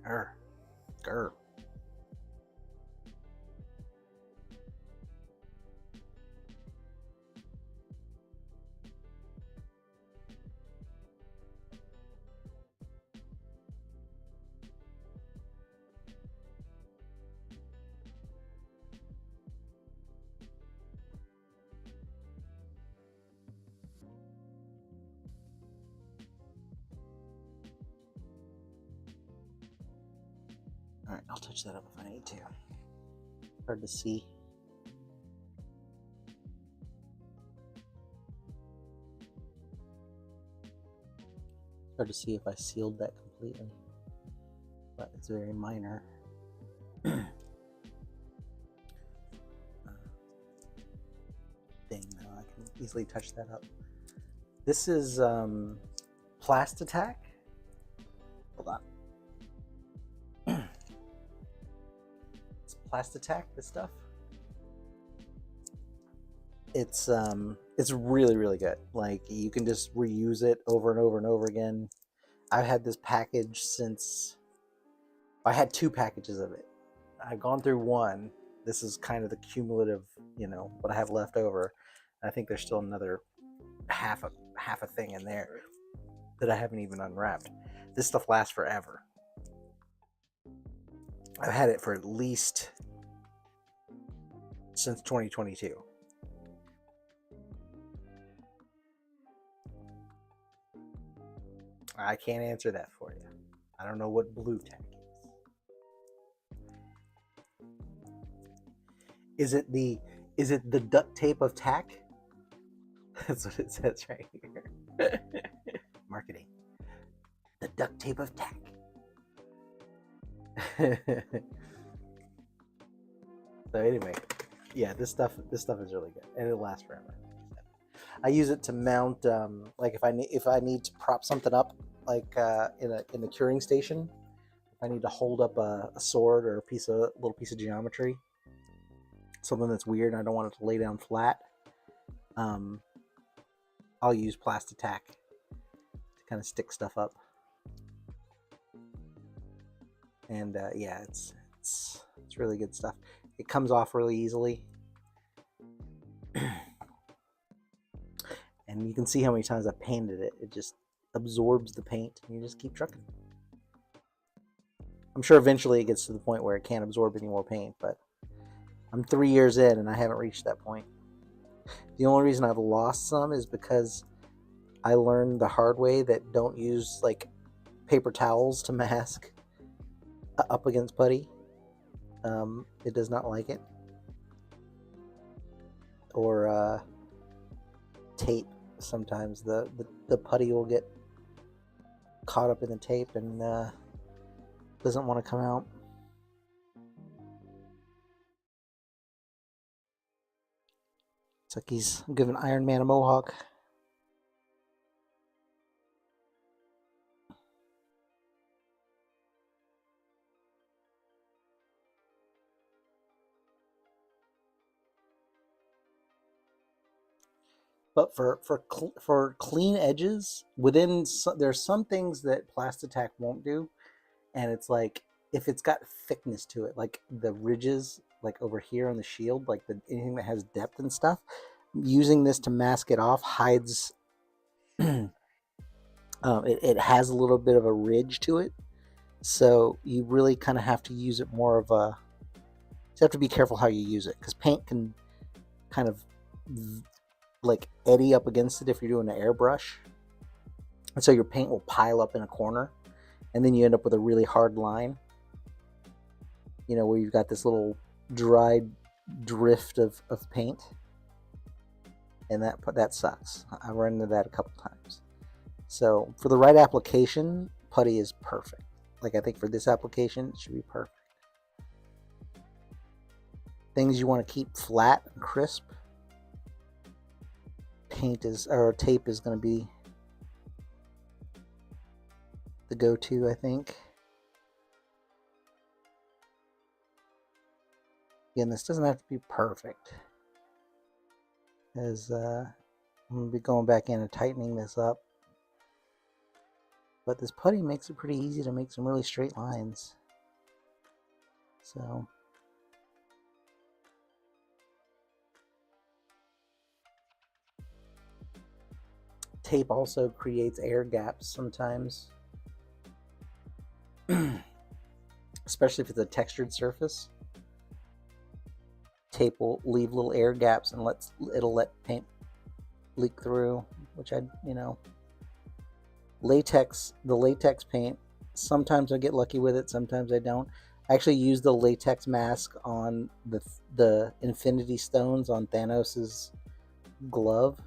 Grr, grr. All right, I'll touch that up if I need to. Hard to see. Hard to see if I sealed that completely, but it's very minor. Dang, no, I can easily touch that up. This is Plastitac. Hold on. It's Plastitac, this stuff. It's really, really good. Like, you can just reuse it over and over and over again. I've had this package since I had 2 packages of it. I've gone through one. This is kind of the cumulative, what I have left over. I think there's still another half a thing in there that I haven't even unwrapped. This stuff lasts forever. I've had it for at least since 2022. I can't answer that for you. I don't know what blue tack is. Is it the duct tape of tack? That's what it says right here. Marketing. The duct tape of tack. So anyway, yeah, this stuff is really good, and it lasts forever. I use it to mount, like if I need to prop something up, like in the curing station. If I need to hold up a sword or a little piece of geometry, something that's weird, and I don't want it to lay down flat. I'll use Plastitac to kind of stick stuff up. And yeah, it's really good stuff. It comes off really easily. And you can see how many times I painted it. It just absorbs the paint, and you just keep trucking. I'm sure eventually it gets to the point where it can't absorb any more paint, but I'm 3 years in and I haven't reached that point. The only reason I've lost some is because I learned the hard way that don't use like paper towels to mask up against putty. It does not like it. Or tape. Sometimes the putty will get caught up in the tape and doesn't want to come out. It's like he's giving Iron Man a mohawk. But for clean edges, there's some things that Plastitac won't do, and it's like if it's got thickness to it, like the ridges, like over here on the shield, like anything that has depth and stuff, using this to mask it off hides. It has a little bit of a ridge to it, so you really kind of have to use it more of a. You have to be careful how you use it, because paint can kind of like eddy up against it if you're doing an airbrush, and so your paint will pile up in a corner, and then you end up with a really hard line, where you've got this little dried drift of paint, and that sucks. I've run into that a couple times. So for the right application, putty is perfect. Like I think for this application, it should be perfect. Things you want to keep flat and crisp, tape is going to be the go-to, I think. Again, this doesn't have to be perfect, as I'm going to be going back in and tightening this up. But this putty makes it pretty easy to make some really straight lines. So tape also creates air gaps sometimes, especially if it's a textured surface. Tape will leave little air gaps and it'll let paint leak through, which the latex paint, sometimes I get lucky with it, sometimes I don't. I actually use the latex mask on the Infinity Stones on Thanos's glove.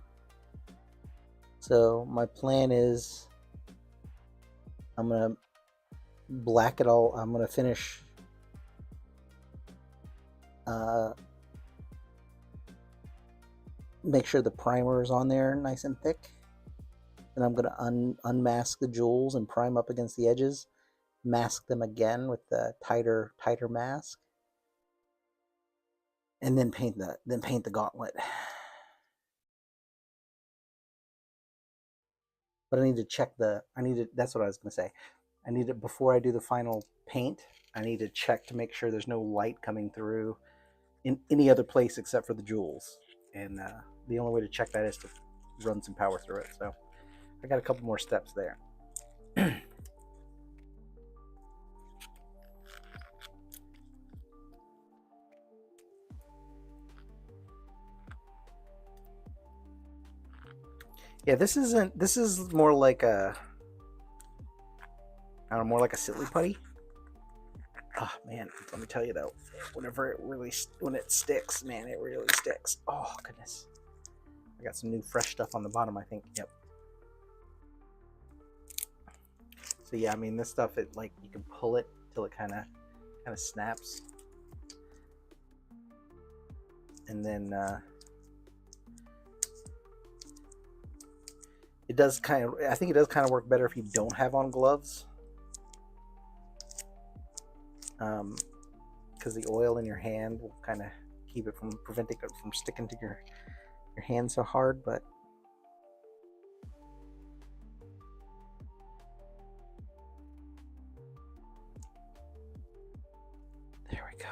So my plan is I'm gonna black it all. I'm gonna finish make sure the primer is on there nice and thick. Then I'm gonna unmask the jewels and prime up against the edges, mask them again with the tighter mask, and then paint the gauntlet. But I need to check that's what I was gonna say. I need to, before I do the final paint, I need to check to make sure there's no light coming through in any other place except for the jewels. And the only way to check that is to run some power through it. So I got a couple more steps there. Yeah, this is more like a, I don't know, more like a silly putty. Oh man, let me tell you though, when it sticks, man, it really sticks. Oh goodness. I got some new fresh stuff on the bottom, I think. Yep. So yeah, I mean, this stuff, it like you can pull it till it kind of snaps, and then it does kind of. I think it does kind of work better if you don't have on gloves, because the oil in your hand will kind of keep it from preventing it from sticking to your hand so hard, but. There we go.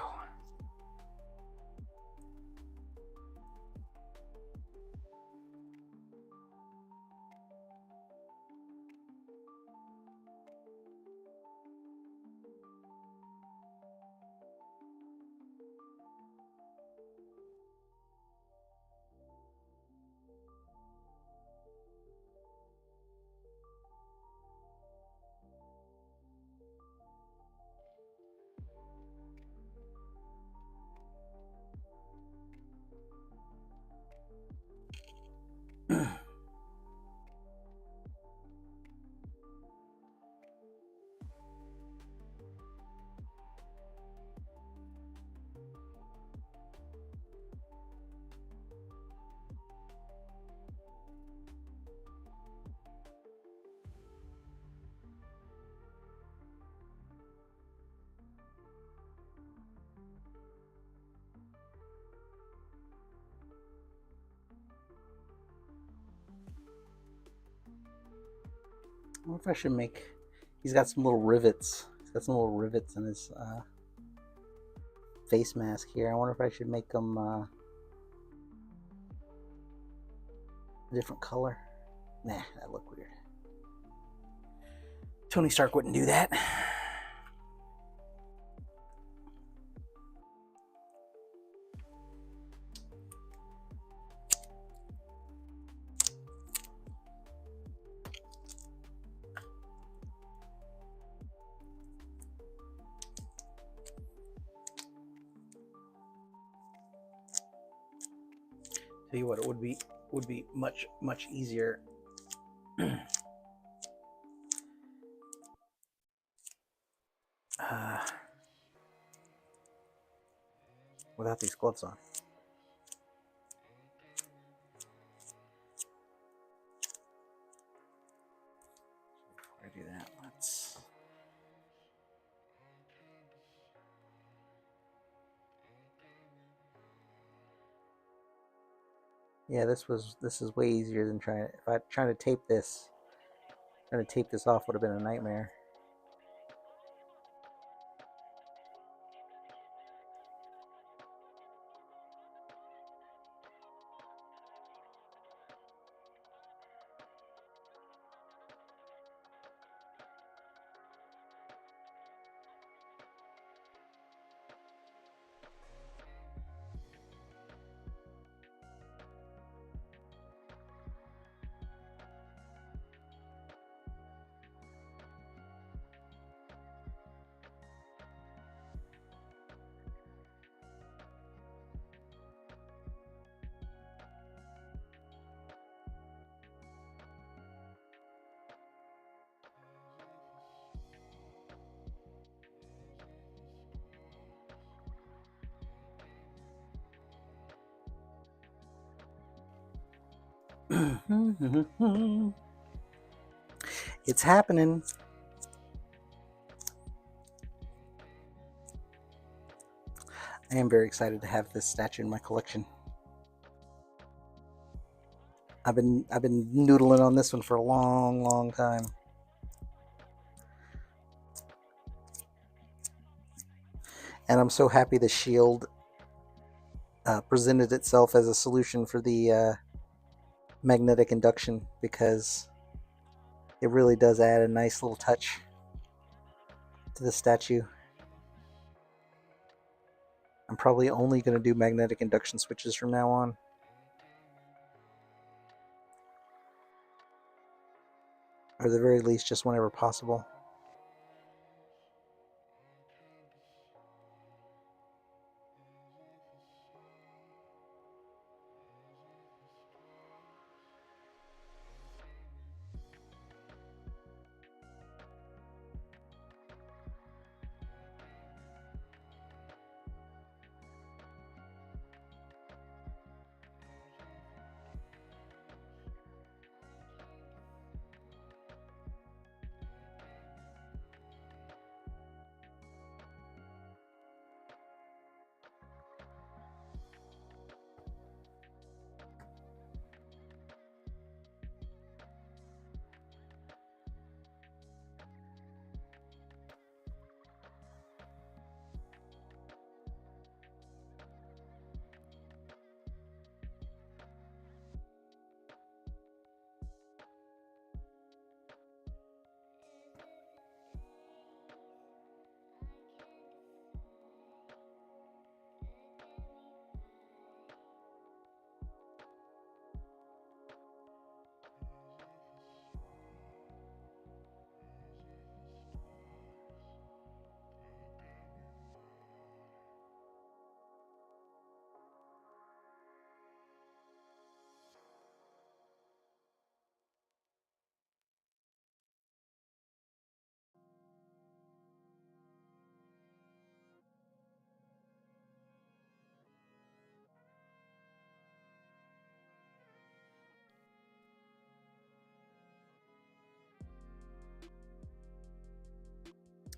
I wonder if I should make. He's got some little rivets. He's got some little rivets in his face mask here. I wonder if I should make them a different color. Nah, that look weird. Tony Stark wouldn't do that. Tell you what, it would be much easier without these gloves on. Before I do that, let's. Yeah, this is way easier than trying to tape this. Trying to tape this off would have been a nightmare. It's happening. I am very excited to have this statue in my collection. I've been noodling on this one for a long time. And I'm so happy the shield presented itself as a solution for the magnetic induction, because it really does add a nice little touch to the statue. I'm probably only going to do magnetic induction switches from now on. Or at the very least, just whenever possible.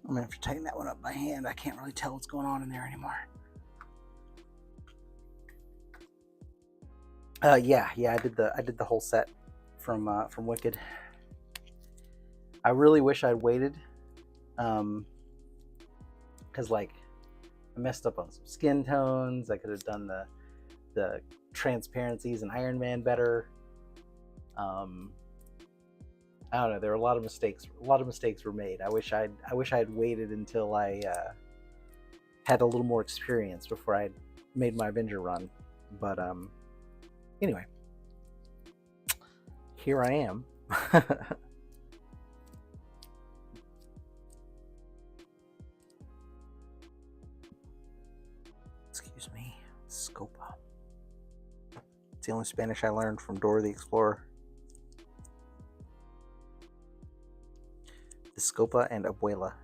I'm gonna have to tighten that one up by hand. I can't really tell what's going on in there anymore. Yeah, I did the whole set from Wicked. I really wish I'd waited, because like I messed up on some skin tones. I could have done the transparencies in Iron Man better. I don't know. There were a lot of mistakes. A lot of mistakes were made. I wish I had waited until I had a little more experience before I made my Avenger run. But anyway, here I am. Excuse me. Scope up. It's the only Spanish I learned from Dora the Explorer. Disculpa and abuela.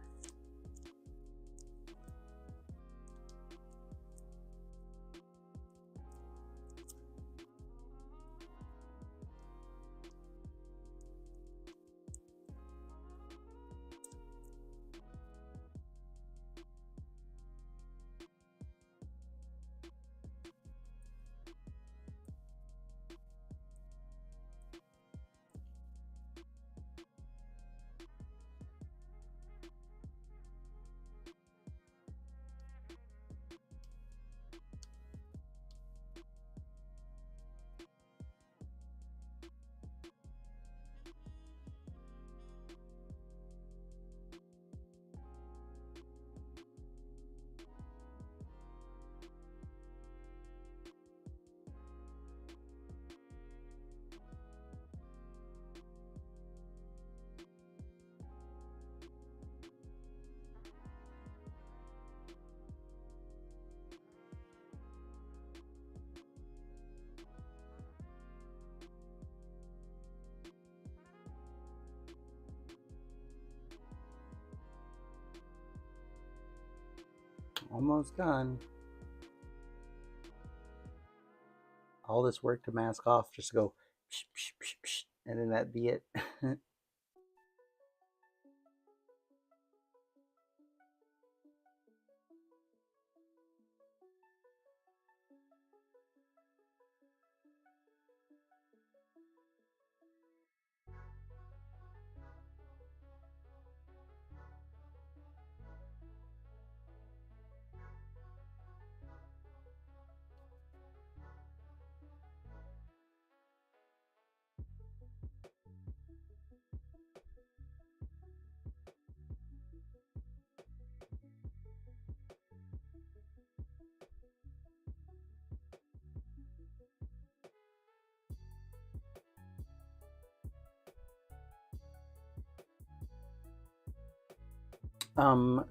Almost done. All this work to mask off, just to go, psh, psh, psh, psh, and then that'd be it.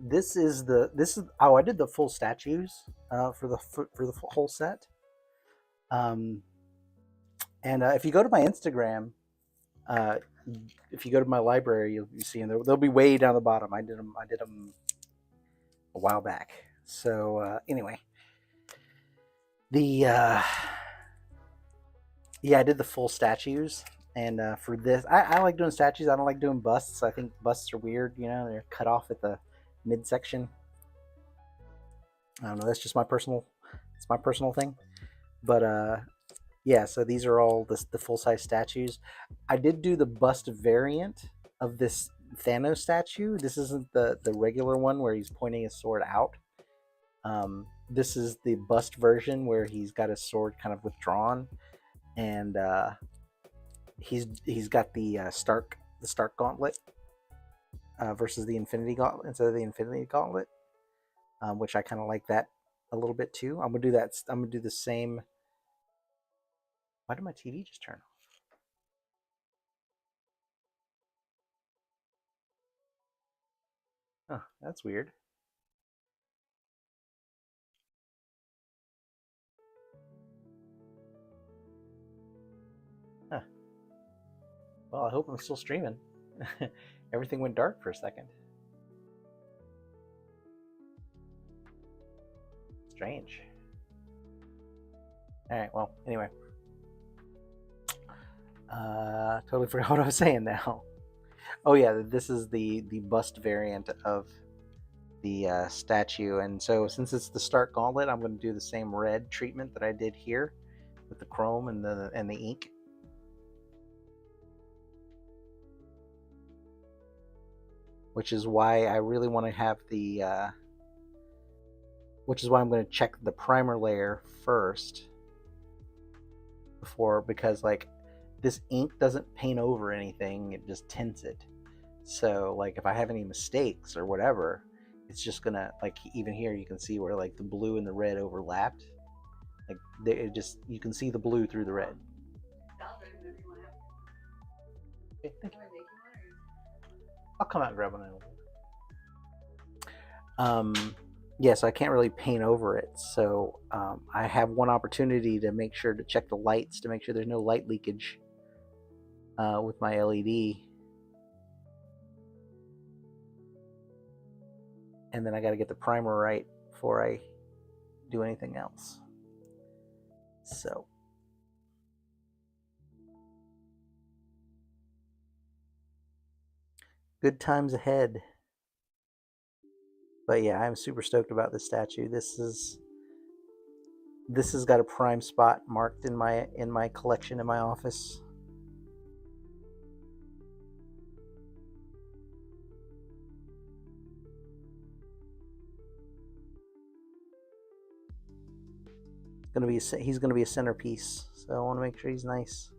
This is oh, I did the full statues for the whole set. Um, and if you go to my Instagram, uh, if you go to my library, you'll be seeing they'll be way down the bottom. I did them a while back. So anyway, the yeah, I did the full statues. And for this, I like doing statues. I don't like doing busts. I think busts are weird. You know, they're cut off at the midsection. I don't know. That's just my personal. It's my personal thing. But yeah. So these are all the full size statues. I did do the bust variant of this Thanos statue. This isn't the regular one where he's pointing his sword out. This is the bust version where he's got his sword kind of withdrawn, and he's got the Stark Gauntlet versus the Infinity Gauntlet instead of the Infinity Gauntlet, which I kind of like that a little bit too. I'm gonna do that. I'm gonna do the same. Why did my TV just turn off? Huh, that's weird. Huh. Well, I hope I'm still streaming. Everything went dark for a second. Strange. All right. Well, anyway, totally forgot what I was saying now. Oh yeah, this is the bust variant of the statue, and so since it's the Stark Gauntlet, I'm going to do the same red treatment that I did here with the chrome and the ink. Which is why I really want to have the which is why I'm going to check the primer layer first before, because like this ink doesn't paint over anything, it just tints it. So like if I have any mistakes or whatever, it's just gonna, like, even here you can see where like the blue and the red overlapped. Like it just, you can see the blue through the red. Okay, thank you. I'll come out and grab one. yeah, so I can't really paint over it. So I have one opportunity to make sure to check the lights to make sure there's no light leakage with my LED. And then I got to get the primer right before I do anything else. So good times ahead. But yeah, I'm super stoked about this statue. This has got a prime spot marked in my collection in my office. He's gonna be a centerpiece, so I want to make sure he's nice.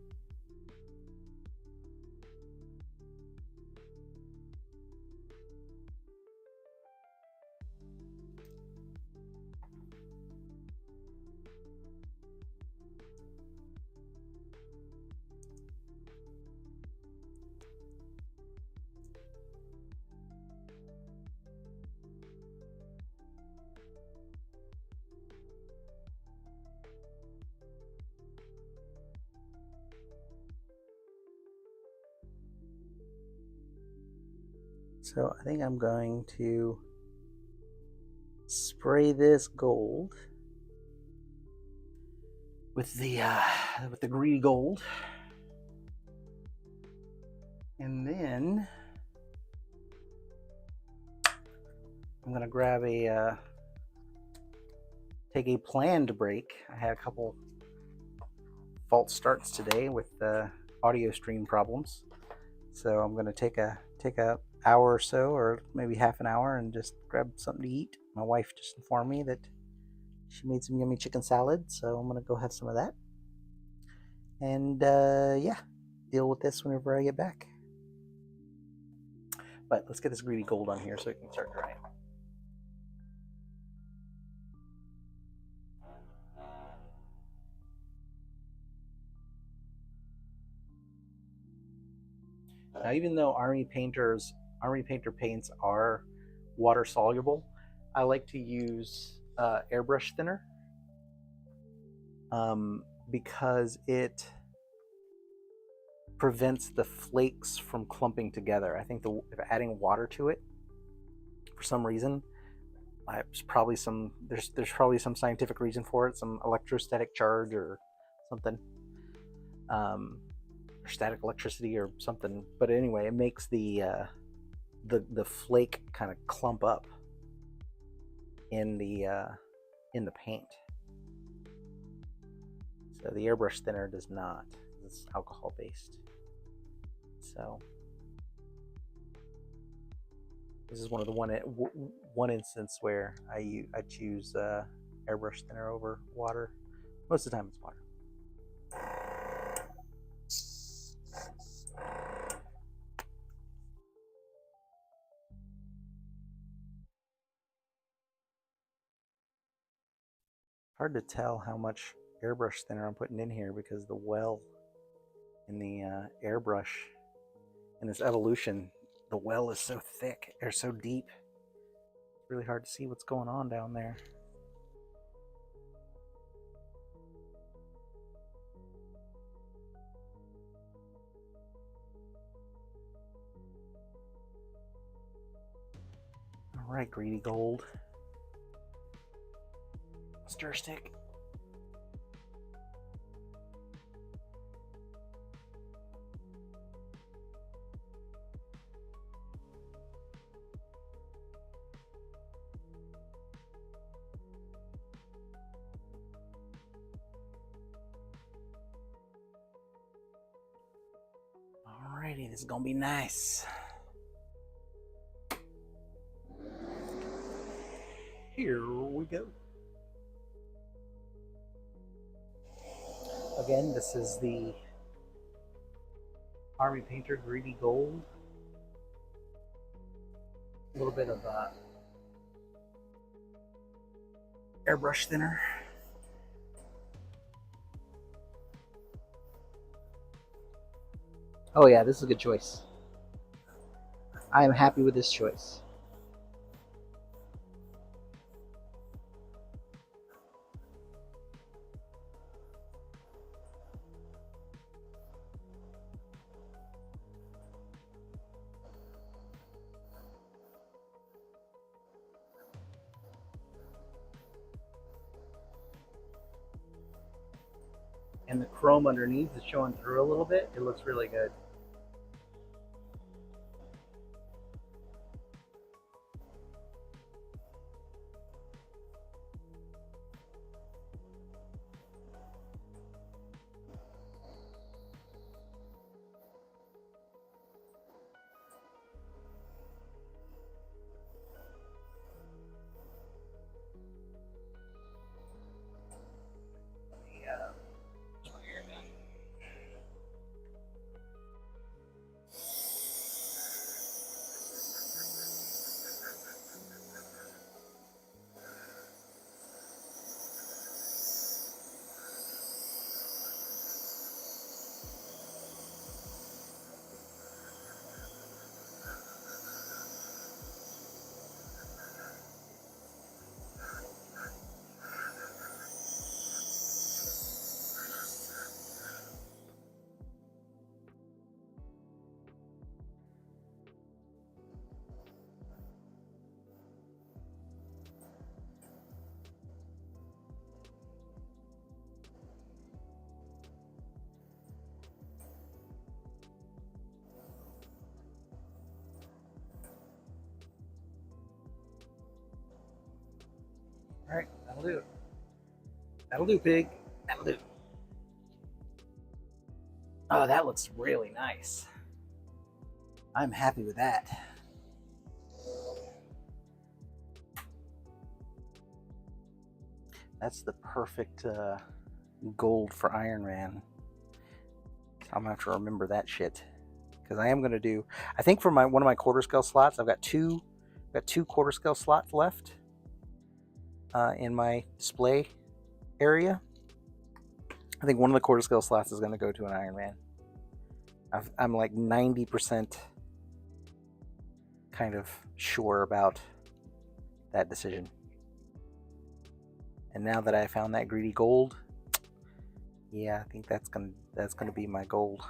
So I think I'm going to spray this gold with the greedy gold, and then I'm gonna grab take a planned break. I had a couple false starts today with audio stream problems, so I'm gonna take a hour or so, or maybe half an hour, and just grab something to eat. My wife just informed me that she made some yummy chicken salad, so I'm gonna go have some of that. And yeah, deal with this whenever I get back. But let's get this greedy gold on here so it can start drying. Now, even though Army Painter paints are water soluble, I like to use airbrush thinner because it prevents the flakes from clumping together. I think if adding water to it, for some reason, there's probably some scientific reason for it, some electrostatic charge or something, or static electricity or something. But anyway, it makes the flake kind of clump up in the paint. So the airbrush thinner does not. It's alcohol based. So this is one of the one instance where I choose airbrush thinner over water. Most of the time it's water. Hard to tell how much airbrush thinner I'm putting in here because the well in the airbrush in this evolution, the well is so thick or so deep. It's really hard to see what's going on down there. All right, greedy gold. Stir stick. Alrighty, this is gonna be nice. Here we go. Again, this is the Army Painter Greedy Gold. A little bit of airbrush thinner. Oh yeah, this is a good choice. I am happy with this choice. and the chrome underneath is showing through a little bit. It looks really good. Yeah. All right, that'll do. That'll do, pig. That'll do. Oh, that looks really nice. I'm happy with that. That's the perfect gold for Iron Man. I'm gonna have to remember that shit because I am gonna do. I think for one of my quarter scale slots, I've got two quarter scale slots left in my display area. I think one of the quarter scale slots is gonna go to an Iron Man. I'm like 90% kind of sure about that decision. And now that I found that greedy gold, yeah, I think that's gonna be my gold.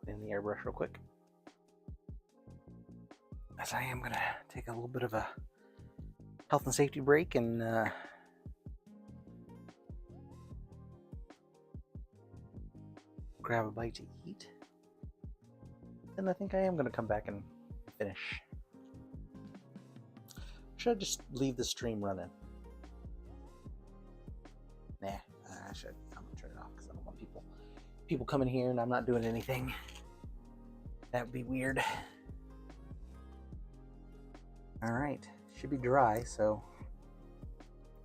In the airbrush real quick, as I am gonna take a little bit of a health and safety break and grab a bite to eat. And I think I am gonna come back and finish. Should I just leave the stream running? Nah, I should. I'm gonna turn it off because I don't want people coming here and I'm not doing anything. That would be weird. All right, should be dry, so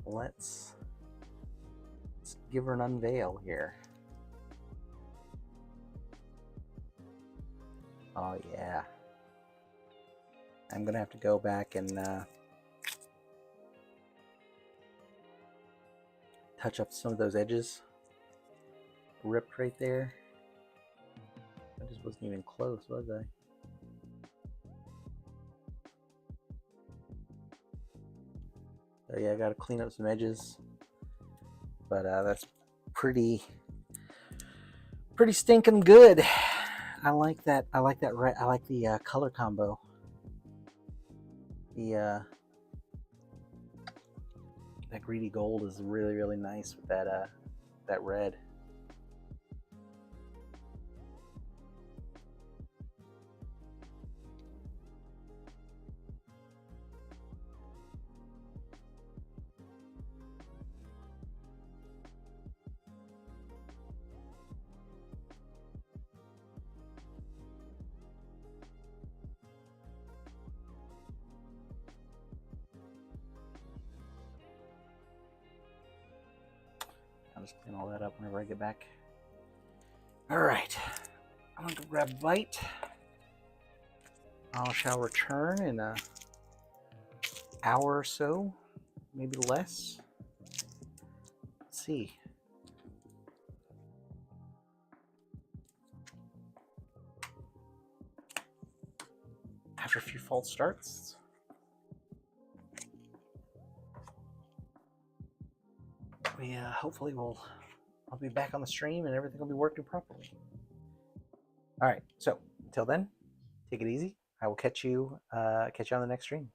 let's give her an unveil here. Oh yeah. I'm gonna have to go back and touch up some of those edges. Ripped right there. I just wasn't even close, was I? So yeah, I gotta clean up some edges. But that's pretty stinking good. I like that. I like that. I like the color combo. The that greedy gold is really nice with that red. just clean all that up whenever I get back. All right, I'm gonna go grab a bite. I shall return in an hour or so, maybe less. Let's see. After a few false starts. Hopefully I'll be back on the stream and everything will be working properly. All right, so until then, take it easy. I will catch you on the next stream.